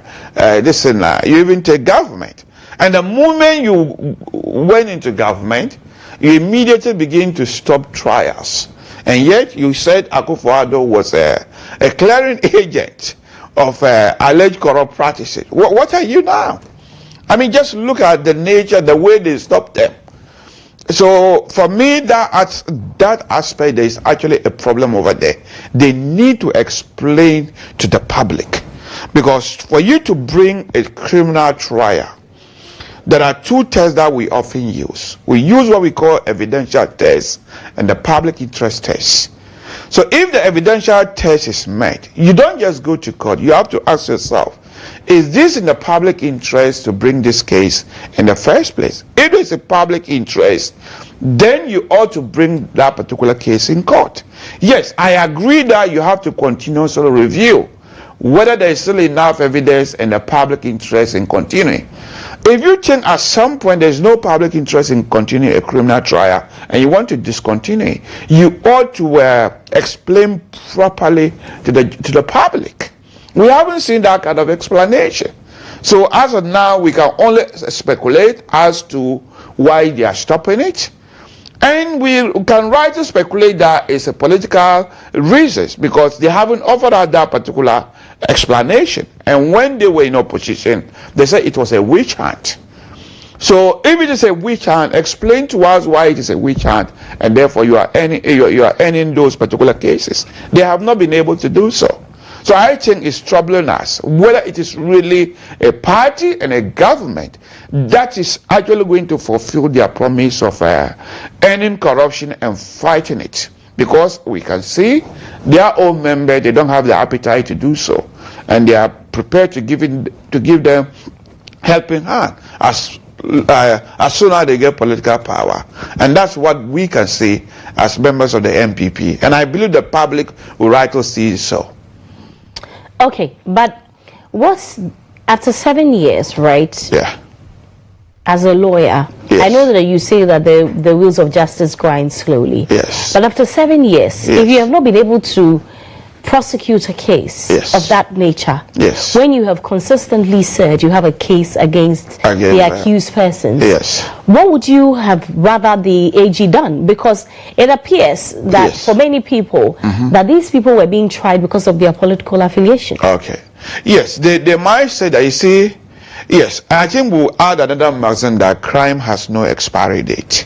even take government. And the moment you went into government, you immediately begin to stop trials. And yet you said Akufo-Addo was a clearing agent of alleged corrupt practices. What are you now? I mean, just look at the nature, the way they stopped them. So for me, that aspect, there is actually a problem over there. They need to explain to the public. Because for you to bring a criminal trial, there are two tests that we often use. We use what we call evidential tests and the public interest test. So if the evidential test is met, you don't just go to court. You have to ask yourself, is this in the public interest to bring this case in the first place? If it's a public interest, then you ought to bring that particular case in court. Yes, I agree that you have to continuously review whether there is still enough evidence and the public interest in continuing. If you think at some point there is no public interest in continuing a criminal trial and you want to discontinue, you ought to explain properly to the public. We haven't seen that kind of explanation. So as of now, we can only speculate as to why they are stopping it. And we can rightly speculate that it's a political reasons because they haven't offered us that particular explanation. And when they were in opposition, they said it was a witch hunt. So if it is a witch hunt, explain to us why it is a witch hunt, and therefore you are ending those particular cases. They have not been able to do so. So I think it's troubling us whether it is really a party and a government that is actually going to fulfill their promise of ending corruption and fighting it. Because we can see their own members, they don't have the appetite to do so. And they are prepared to give them helping hand as soon as they get political power. And that's what we can see as members of the MPP. And I believe the public will rightly see it so. Okay, but what's after 7 years, right? Yeah. As a lawyer, yes. I know that you say that the wheels of justice grind slowly. Yes. But after 7 years, yes. if you have not been able to prosecute a case yes. of that nature, yes. when you have consistently said you have a case against the accused persons, yes. what would you have rather the AG done? Because it appears that yes. for many people, that these people were being tried because of their political affiliation. Okay. Yes, they might say that, you see, yes, I think we'll add another maxim that crime has no expiry date.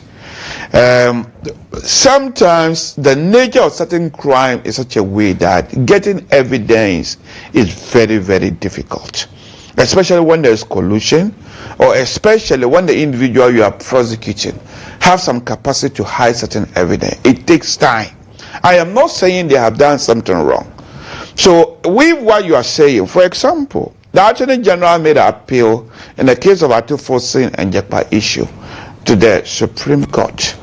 Sometimes the nature of certain crime is such a way that getting evidence is very, very difficult, especially when there's collusion, or especially when the individual you are prosecuting have some capacity to hide certain evidence. It takes time. I am not saying they have done something wrong. So with what you are saying, for example, the Attorney General made an appeal in the case of Atufosin and Jekpa issue to the Supreme Court.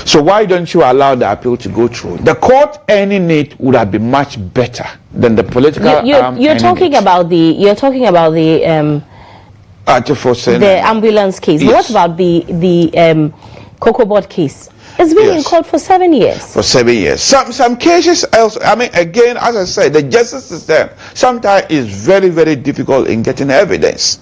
So why don't you allow the appeal to go through? The court ending it would have been much better than the political arm. You're talking about the Atufosin, the ambulance case. Yes. What about the Cocoa Board case? It's been in court for 7 years. For 7 years. Some cases else, I mean, again, as I said, the justice system sometimes is very, very difficult in getting evidence.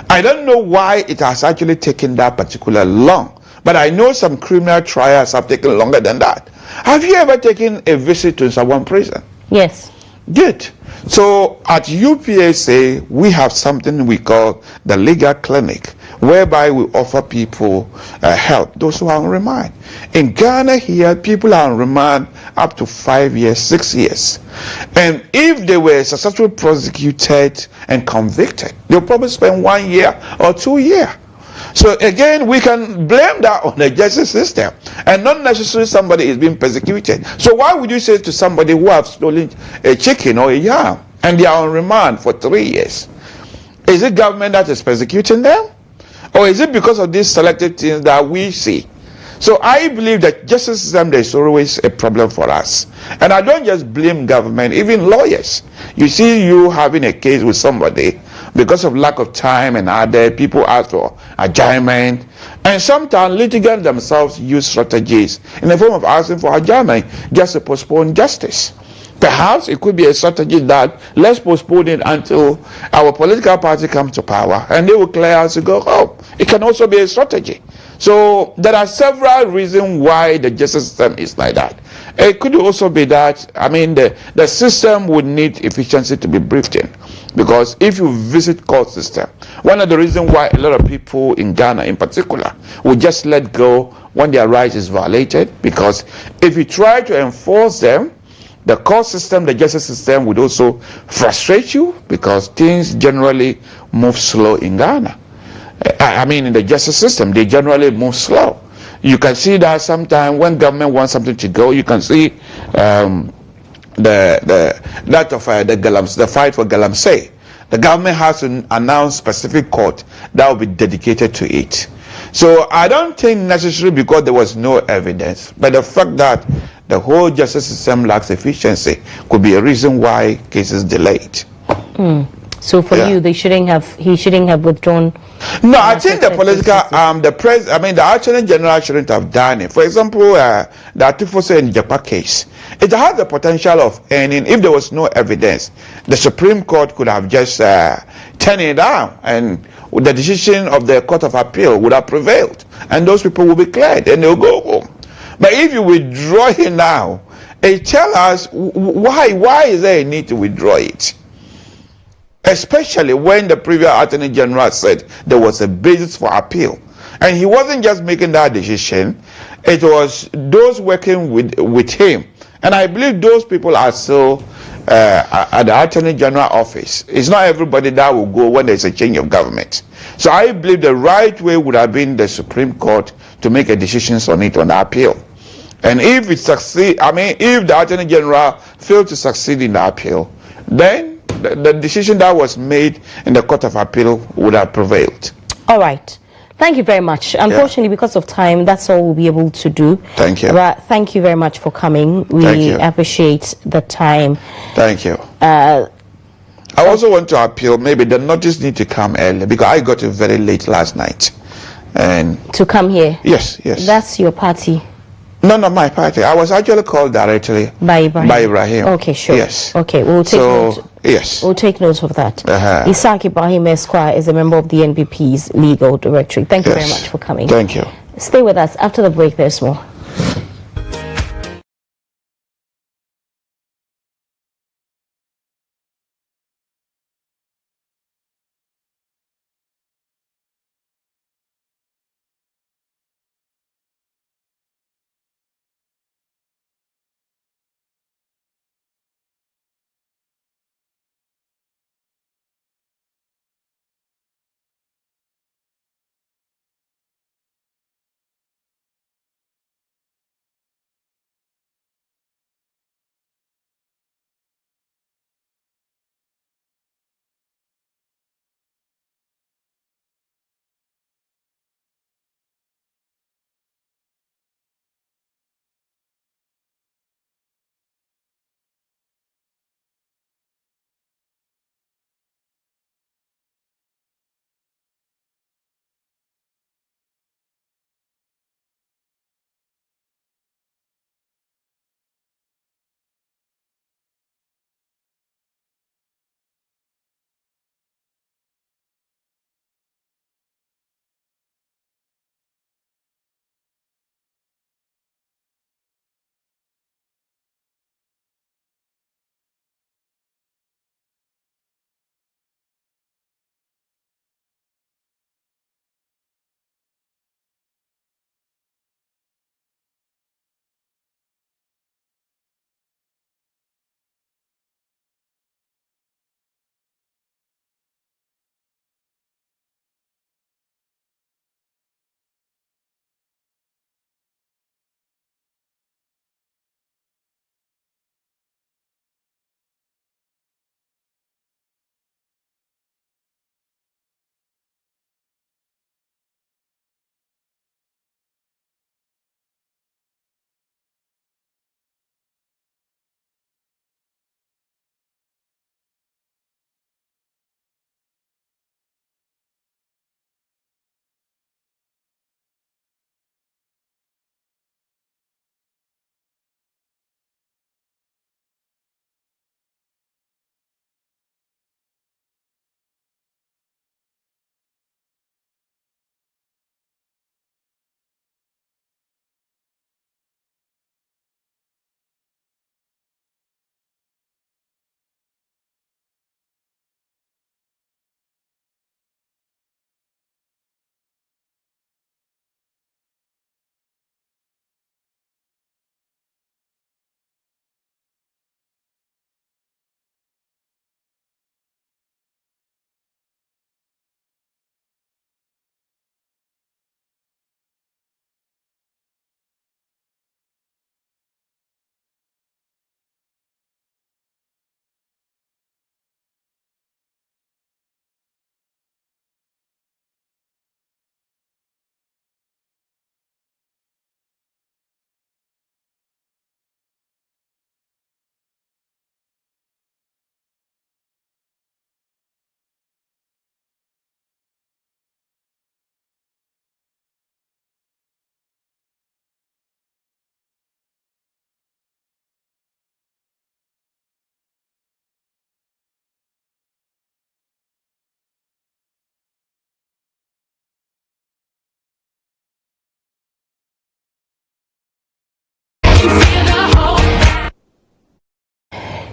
I don't know why it has actually taken that particular long, but I know some criminal trials have taken longer than that. Have you ever taken a visit to someone prison? Yes. Good. So at UPSA, we have something we call the legal clinic, whereby we offer people help, those who are on remand. In Ghana here, people are on remand up to 5 years, 6 years. And if they were successfully prosecuted and convicted, they'll probably spend 1 year or 2 years. So again, we can blame that on the justice system, and not necessarily somebody is being persecuted. So why would you say to somebody who have stolen a chicken or a yam and they are on remand for 3 years? Is it government that is persecuting them? Or is it because of these selected things that we see? So I believe that justice system, there's always a problem for us. And I don't just blame government, even lawyers. You see you having a case with somebody, because of lack of time and other people ask for adjournment. And sometimes litigants themselves use strategies in the form of asking for adjournment just to postpone justice. Perhaps it could be a strategy that let's postpone it until our political party comes to power and they will clear us to go home. It can also be a strategy. So there are several reasons why the justice system is like that. It could also be that, I mean, the system would need efficiency to be briefed in. Because if you visit court system, one of the reasons why a lot of people in Ghana in particular will just let go when their right is violated, because if you try to enforce them, the court system, the justice system would also frustrate you, because things generally move slow in Ghana. I mean, in the justice system, they generally move slow. You can see that sometimes when government wants something to go, you can see the fight for Galamsey. The government has to announce specific court that will be dedicated to it. So I don't think necessarily because there was no evidence, but the fact that the whole justice system lacks efficiency could be a reason why cases delayed. So for you, he shouldn't have withdrawn. No, I think the political, the Attorney General shouldn't have done it. For example, the Atifose and Japa case, it had the potential of ending if there was no evidence. The Supreme Court could have just turned it down, and the decision of the Court of Appeal would have prevailed, and those people will be cleared and they'll go home. But if you withdraw it now, it tells us why is there a need to withdraw it? Especially when the previous Attorney General said there was a basis for appeal. And he wasn't just making that decision, it was those working with him. And I believe those people are still at the Attorney General office. It's not everybody that will go when there's a change of government. So I believe the right way would have been the Supreme Court to make a decision on it on the appeal. And if it succeeds, if the Attorney General failed to succeed in the appeal, then the decision that was made in the Court of Appeal would have prevailed. All right. Thank you very much. Unfortunately, because of time, that's all we'll be able to do. Thank you. But thank you very much for coming. We appreciate the time. Thank you. I also want to appeal, maybe the notice need to come early, because I got it very late last night. And to come here? Yes. That's your party? No, not my party. I was actually called directly by Ibrahim. Okay, sure. Yes. Okay, we'll take note. Yes. We'll take note of that. Isaac Ibrahim Esquire is a member of the NPP's legal directory. Thank you very much for coming. Thank you. Stay with us. After the break, there's more.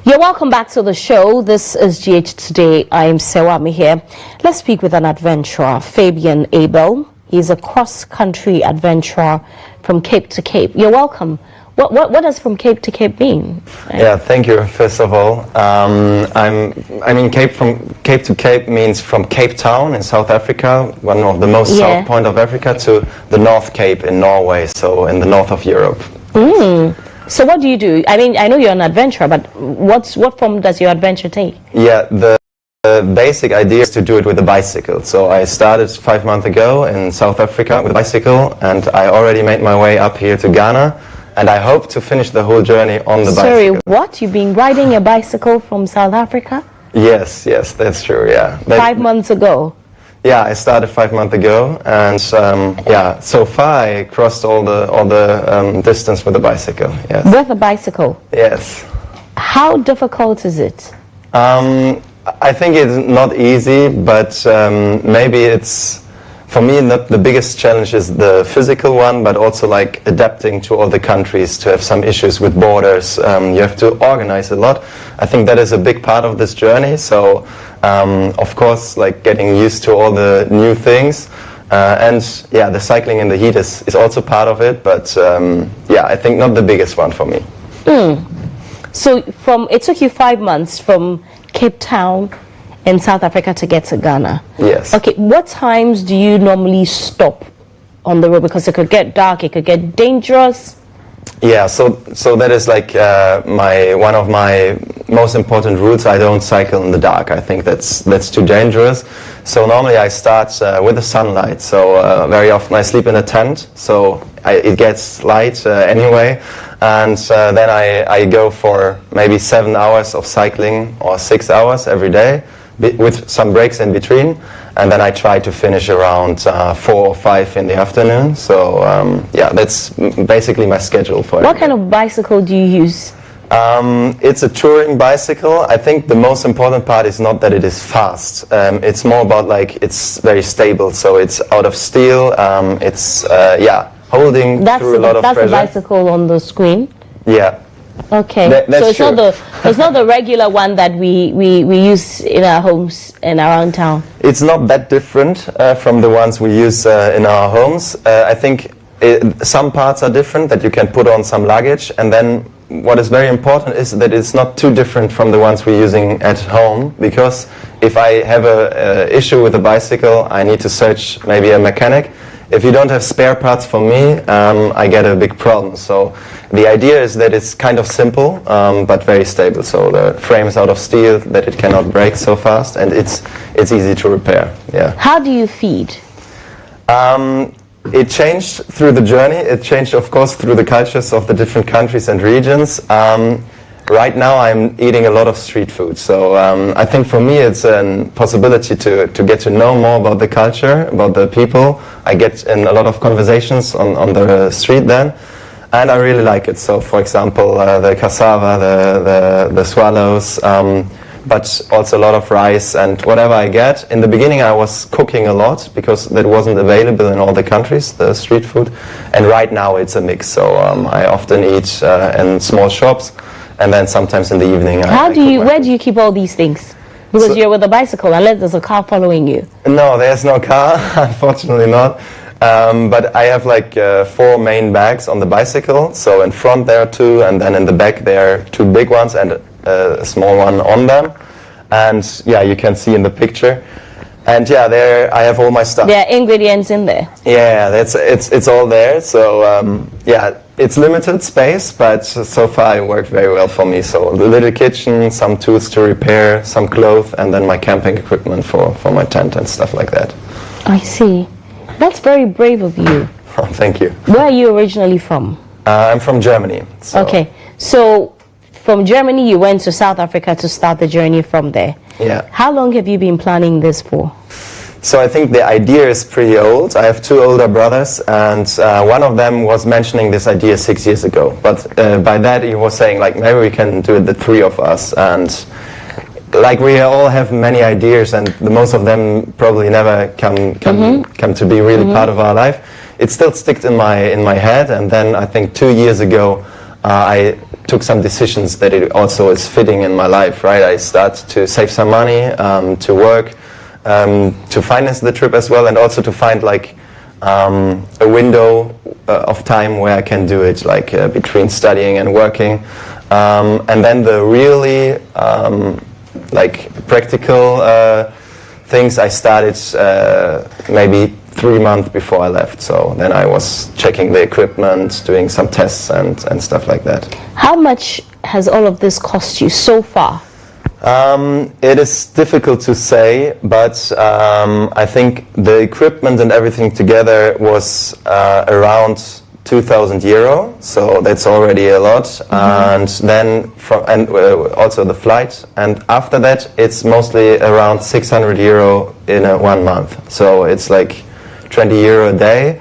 You're welcome back to the show. This is GH Today. I'm Serwaa Amihere. Let's speak with an adventurer, Fabian Abel. He's a cross-country adventurer from Cape to Cape. You're welcome. What does from Cape to Cape mean? Yeah, thank you. First of all, Cape to Cape means from Cape Town in South Africa, one of the most south point of Africa, to the North Cape in Norway, so in the north of Europe. So what do you do? I mean, I know you're an adventurer, but what form does your adventure take? Yeah, the basic idea is to do it with a bicycle. So I started 5 months ago in South Africa with a bicycle, and I already made my way up here to Ghana, and I hope to finish the whole journey on the bicycle. Sorry, what? You've been riding a bicycle from South Africa? Yes, that's true, yeah. 5 months ago? Yeah, I started 5 months ago, and so far I crossed all the distance with a bicycle. Yes. With a bicycle? Yes. How difficult is it? I think it's not easy, but maybe it's, for me, the biggest challenge is the physical one, but also like adapting to all the countries, to have some issues with borders. You have to organize a lot. I think that is a big part of this journey. So, of course, like getting used to all the new things. And yeah, the cycling in the heat is also part of it, but yeah, I think not the biggest one for me. So it took you 5 months from Cape Town in South Africa to get to Ghana. Yes. Okay, what times do you normally stop on the road? Because it could get dark, it could get dangerous. Yeah, so that is like one of my most important rules. I don't cycle in the dark. I think that's too dangerous. So normally I start with the sunlight. So very often I sleep in a tent, so it gets light anyway. And then I go for maybe 7 hours of cycling or 6 hours every day, with some breaks in between, and then I try to finish around 4 or 5 in the afternoon. So yeah, that's basically my schedule for it. What kind of bicycle do you use? It's a touring bicycle. I think the most important part is not that it is fast. It's more about like it's very stable. So it's out of steel. It's holding through a lot of pressure. That's the bicycle on the screen? Yeah. Okay, so it's not the regular one that we use in our homes and around town. It's not that different from the ones we use in our homes. I think some parts are different, that you can put on some luggage, and then what is very important is that it's not too different from the ones we're using at home, because if I have a issue with a bicycle, I need to search maybe a mechanic. If you don't have spare parts for me, I get a big problem. So the idea is that it's kind of simple, but very stable. So the frame is out of steel, that it cannot break so fast, and it's easy to repair. Yeah. How do you feed? It changed through the journey. It changed, of course, through the cultures of the different countries and regions. Right now I'm eating a lot of street food, so I think for me it's a possibility to get to know more about the culture, about the people. I get in a lot of conversations on the street then, and I really like it. So for example, the cassava, the swallows, but also a lot of rice and whatever I get. In the beginning I was cooking a lot because that wasn't available in all the countries, the street food, and right now it's a mix. So I often eat in small shops, and then sometimes in the evening where do you keep all these things? Because you're with a bicycle, unless there's a car following you. No, there's no car, unfortunately not. But I have like 4 main bags on the bicycle. So in front there are 2, and then in the back there are 2 big ones and a small one on them. And yeah, you can see in the picture. And yeah, there I have all my stuff. There are ingredients in there. Yeah, it's all there. So yeah, it's limited space, but so far it worked very well for me. So the little kitchen, some tools to repair, some clothes, and then my camping equipment for my tent and stuff like that. I see. That's very brave of you. Oh, thank you. Where are you originally from? I'm from Germany. So. Okay, so from Germany you went to South Africa to start the journey from there. Yeah. How long have you been planning this for? So I think the idea is pretty old. I have 2 older brothers, and one of them was mentioning this idea 6 years ago. But by that he was saying like maybe we can do it, the 3 of us, and like we all have many ideas, and most of them probably never come to be really part of our life. It still sticks in my head, and then I think 2 years ago I took some decisions that it also is fitting in my life, right? I start to save some money, to work, to finance the trip as well, and also to find like a window of time where I can do it, like between studying and working. And then the really like practical things I started maybe 3 months before I left. So then I was checking the equipment, doing some tests and stuff like that. How much has all of this cost you so far? It is difficult to say, but I think the equipment and everything together was around 2,000 euro, so that's already a lot. And then also the flight, and after that it's mostly around 600 euro in 1 month. So it's like 20 euro a day,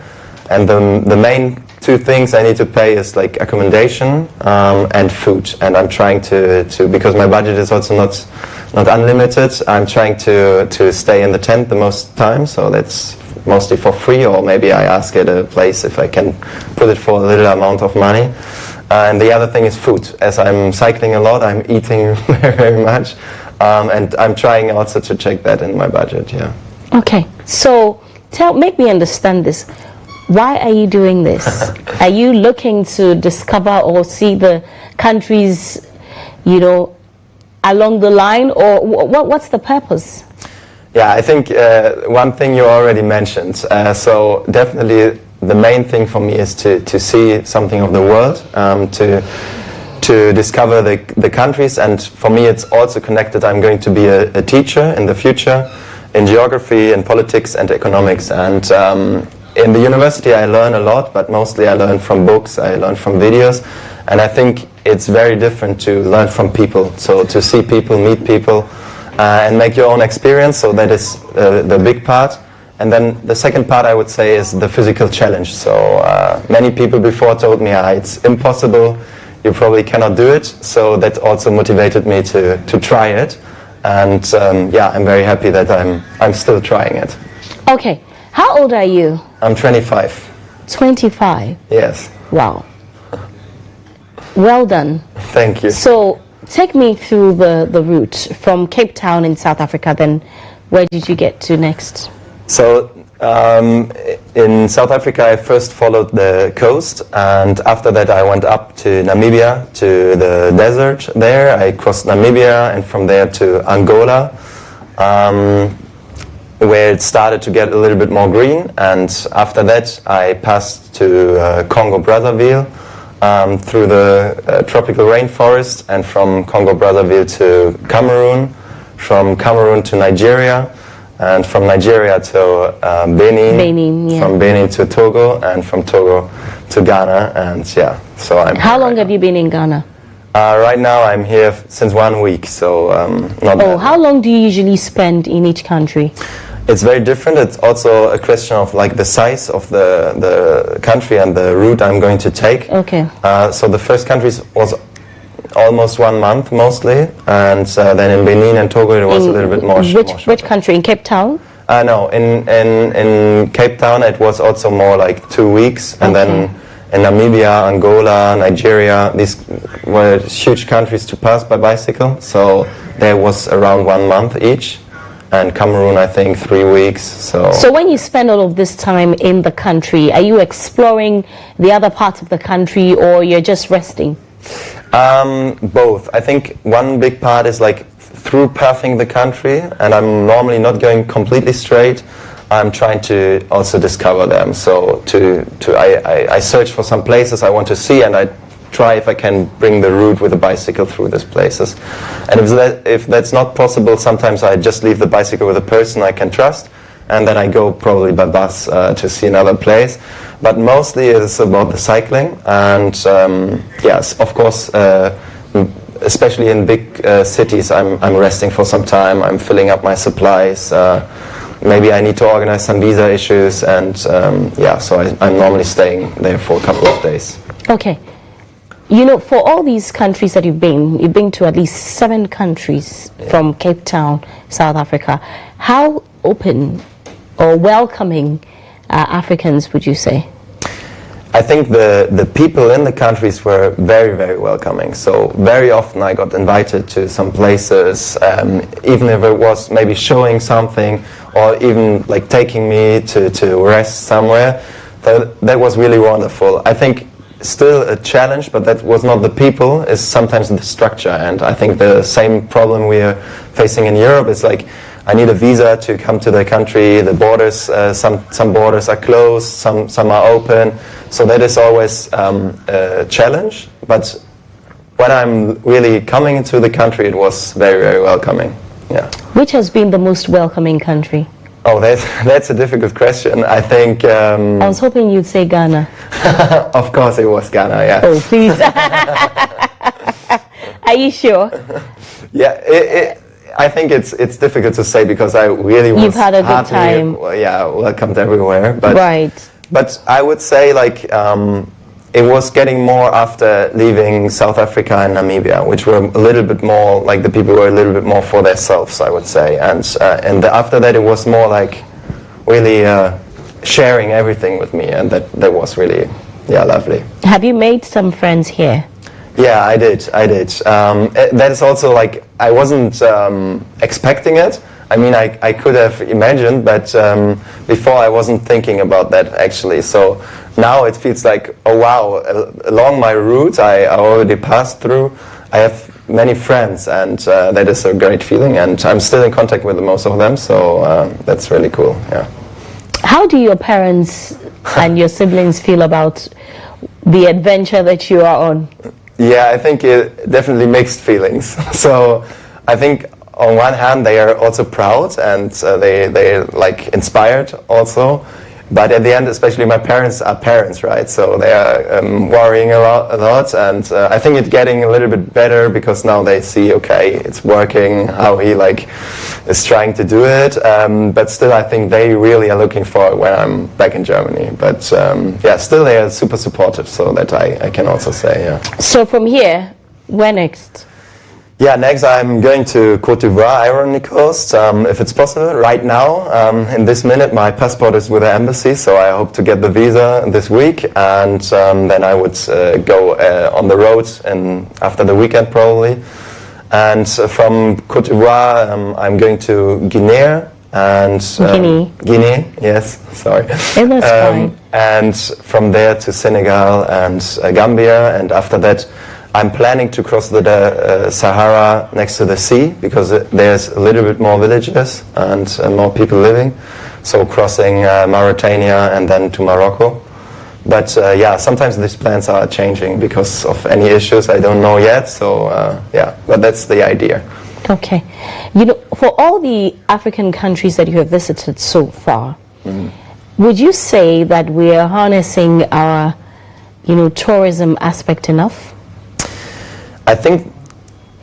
and the main two things I need to pay is like accommodation and food. And I'm trying to because my budget is also not unlimited, I'm trying to stay in the tent the most time, so that's mostly for free, or maybe I ask at a place if I can put it for a little amount of money. And the other thing is food. As I'm cycling a lot, I'm eating very much, and I'm trying also to check that in my budget. Yeah. Okay, so make me understand this. Why are you doing this? Are you looking to discover or see the countries, you know, along the line, or what's the purpose? Yeah, I think one thing you already mentioned. So definitely the main thing for me is to see something of the world, to discover the countries, and for me it's also connected. I'm going to be a teacher in the future in geography and politics and economics, and in the university I learn a lot, but mostly I learn from books, I learn from videos, and I think it's very different to learn from people. So to see people, meet people, and make your own experience, so that is the big part. And then the second part I would say is the physical challenge. So many people before told me it's impossible, you probably cannot do it, so that also motivated me to try it. And yeah, I'm very happy that I'm still trying it. Okay, how old are you? I'm 25. 25? Yes. Wow. Well done. Thank you. So take me through the route from Cape Town in South Africa, then where did you get to next? So in South Africa I first followed the coast, and after that I went up to Namibia, to the desert there. I crossed Namibia and from there to Angola, where it started to get a little bit more green, and after that I passed to Congo-Brazzaville, through the tropical rainforest, and from Congo-Brazzaville to Cameroon, from Cameroon to Nigeria, and from Nigeria to Benin, yeah. From Benin to Togo, and from Togo to Ghana, and yeah, so I'm... How long have you been in Ghana? Right now I'm here since 1 week, so not bad. How long do you usually spend in each country? It's very different. It's also a question of like the size of the country and the route I'm going to take. Okay. So the first countries was almost 1 month mostly, and then in Benin and Togo it was a little bit more. Which country? In Cape Town? No, in Cape Town it was also more like 2 weeks, and then in Namibia, Angola, Nigeria, these were huge countries to pass by bicycle. So there was around 1 month each. And Cameroon, I think, 3 weeks. So when you spend all of this time in the country, are you exploring the other parts of the country, or you're just resting? Both. I think one big part is like through pathing the country, and I'm normally not going completely straight. I'm trying to also discover them. So I search for some places I want to see, and I try if I can bring the route with a bicycle through these places. And if that's not possible, sometimes I just leave the bicycle with a person I can trust, and then I go probably by bus to see another place. But mostly it's about the cycling, and yes, of course, especially in big cities, I'm resting for some time, I'm filling up my supplies, maybe I need to organize some visa issues, and yeah, so I'm normally staying there for a couple of days. Okay. You know, for all these countries that you've been to at least 7 countries from Cape Town, South Africa. How open or welcoming Africans would you say? I think the people in the countries were very, very welcoming. So very often I got invited to some places, even if it was maybe showing something or even like taking me to rest somewhere. That was really wonderful. I think still a challenge, but that was not the people, is sometimes the structure. And I think the same problem we are facing in Europe is like, I need a visa to come to the country, the borders, some borders are closed, some are open. So that is always a challenge. But when I'm really coming into the country, it was very, very welcoming. Yeah. Which has been the most welcoming country? Oh, that's a difficult question. I think... I was hoping you'd say Ghana. Of course it was Ghana, yeah. Oh, please. Are you sure? Yeah, I think it's difficult to say because I really was... You've had a good time. Welcomed everywhere. But, right. But I would say like it was getting more after leaving South Africa and Namibia, which were a little bit more, like the people were a little bit more for themselves, I would say. And after that it was more like really sharing everything with me, and that was really, lovely. Have you made some friends here? Yeah, I did. That is also like, I wasn't expecting it. I mean, I could have imagined, but before I wasn't thinking about that actually. So now it feels like, oh wow, along my route I already passed through, I have many friends, and that is a great feeling, and I'm still in contact with most of them, so that's really cool, yeah. How do your parents and your siblings feel about the adventure that you are on? Yeah, I think it definitely mixed feelings. So I think on one hand they are also proud, and they like inspired also, but at the end, especially my parents are parents, right? So they are worrying a lot, and I think it's getting a little bit better because now they see, okay, it's working, how he like is trying to do it, but still I think they really are looking forward when I'm back in Germany. But yeah, still they are super supportive, so that I can also say, yeah. So from here, where next? Yeah, next I'm going to Côte d'Ivoire, Ivory Coast, if it's possible. Right now, in this minute, my passport is with the embassy, so I hope to get the visa this week, and then I would go on the road after the weekend probably. And from Côte d'Ivoire, I'm going to Guinea, and Guinea, yes, sorry. That's fine. And from there to Senegal and Gambia, and after that, I'm planning to cross the Sahara next to the sea, because there's a little bit more villages and more people living. So crossing Mauritania and then to Morocco. But yeah, sometimes these plans are changing because of any issues I don't know yet. So yeah, but that's the idea. Okay. You know, for all the African countries that you have visited so far, would you say that we are harnessing our, tourism aspect enough? I think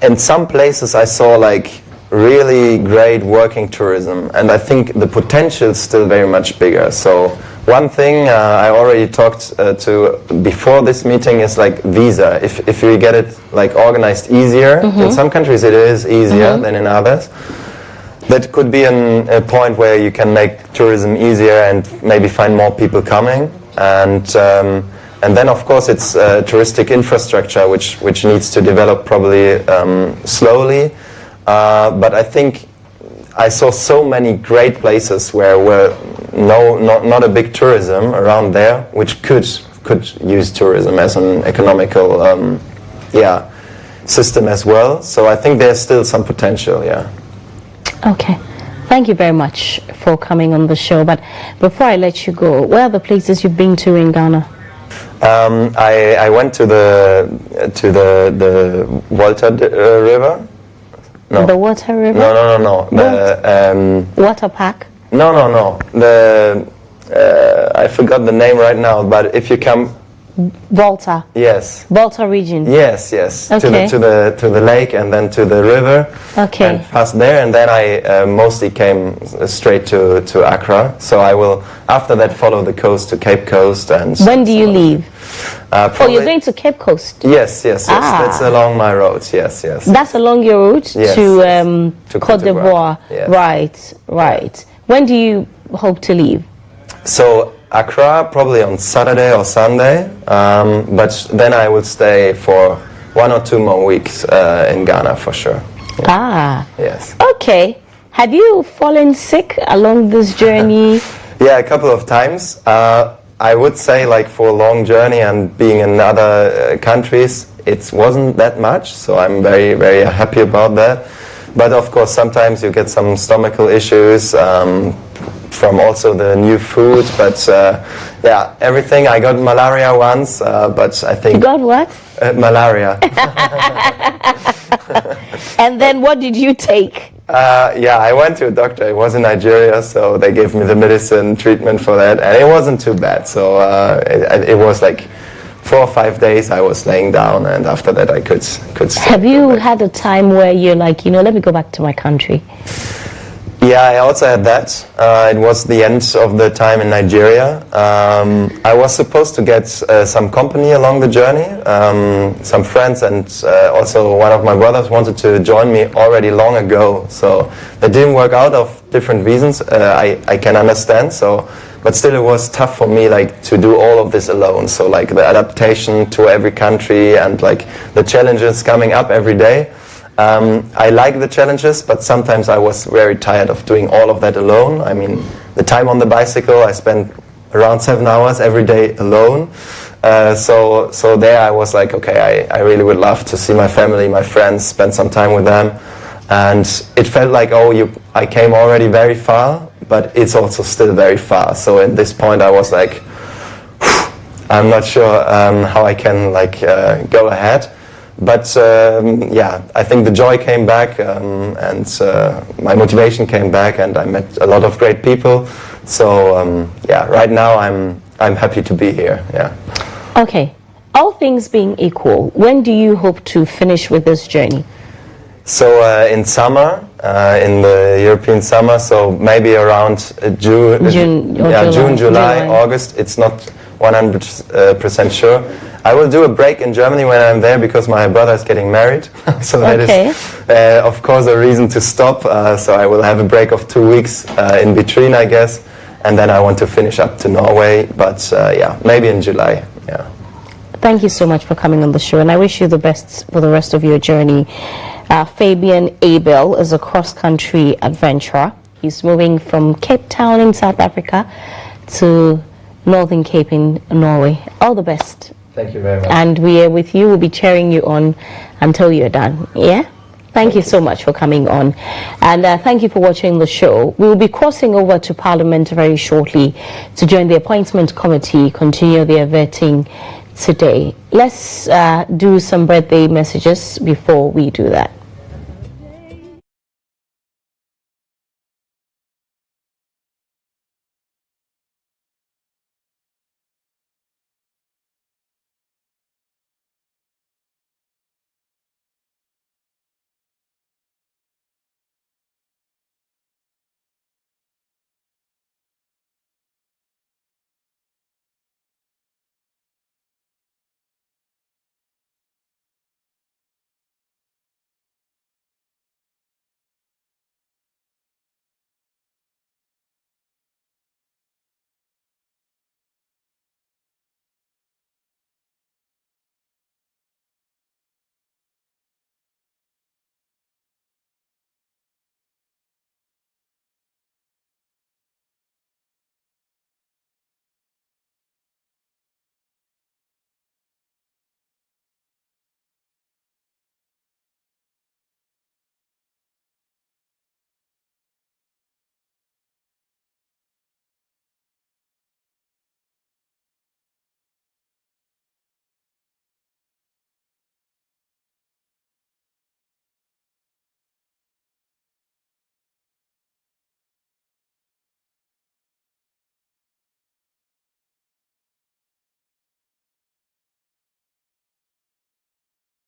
in some places I saw like really great working tourism, and I think the potential is still very much bigger. So one thing I already talked to before this meeting is like visa. If you get it like organized easier, in some countries it is easier than in others. That could be a point where you can make tourism easier and maybe find more people coming. And then, of course, it's touristic infrastructure, which needs to develop probably slowly. But I think I saw so many great places where not a big tourism around there, which could use tourism as an economical system as well. So I think there's still some potential, yeah. Okay. Thank you very much for coming on the show. But before I let you go, where are the places you've been to in Ghana? I went to the Volta River. No. The Water River? No. The Water Park? No. I forgot the name right now. But if you come. Volta. Yes. Volta region. Yes. Okay. To the lake and then to the river. Okay. And past there, and then I mostly came straight to Accra. So I will after that follow the coast to Cape Coast. And when do you leave? You're going to Cape Coast? Yes. That's along my road. Yes. That's along your route to Côte d'Ivoire. Yes. Right. When do you hope to leave? So Accra, probably on Saturday or Sunday, but then I will stay for 1 or 2 more weeks in Ghana for sure. Yeah. Ah. Yes. Okay. Have you fallen sick along this journey? Yeah, a couple of times. I would say like for a long journey and being in other countries, it wasn't that much, so I'm very, very happy about that. But of course, sometimes you get some stomachal issues from also the new food. But yeah, everything. I got malaria once, but I think... You got what? Malaria. And then what did you take? Yeah, I went to a doctor. It was in Nigeria, so they gave me the medicine treatment for that, and it wasn't too bad. So it was like 4 or 5 days I was laying down, and after that I could Have you had a time where you're like, let me go back to my country? Yeah, I also had that. It was the end of the time in Nigeria. I was supposed to get some company along the journey, some friends, and also one of my brothers wanted to join me already long ago. So that didn't work out of different reasons. I can understand. But still, it was tough for me, like, to do all of this alone. So, like, the adaptation to every country and like the challenges coming up every day. I like the challenges, but sometimes I was very tired of doing all of that alone. I mean, the time on the bicycle, I spent around 7 hours every day alone. So there I was like, okay, I really would love to see my family, my friends, spend some time with them. And it felt like, I came already very far, but it's also still very far. So at this point I was like, I'm not sure how I can go ahead. But yeah, I think the joy came back and my motivation came back, and I met a lot of great people. So yeah, right now I'm happy to be here. Yeah. Okay. All things being equal, when do you hope to finish with this journey? So in summer, in the European summer, so maybe around June, July, August. It's not 100% sure. I will do a break in Germany when I'm there because my brother is getting married. So that is, of course, a reason to stop. So I will have a break of 2 weeks in between, I guess. And then I want to finish up to Norway. But yeah, maybe in July. Yeah. Thank you so much for coming on the show. And I wish you the best for the rest of your journey. Fabian Abel is a cross-country adventurer. He's moving from Cape Town in South Africa to Northern Cape in Norway. All the best. Thank you very much. And we are with you. We'll be cheering you on until you're done. Yeah? Thank you so much for coming on. And thank you for watching the show. We will be crossing over to Parliament very shortly to join the appointment committee, continue their vetting today. Let's do some birthday messages before we do that.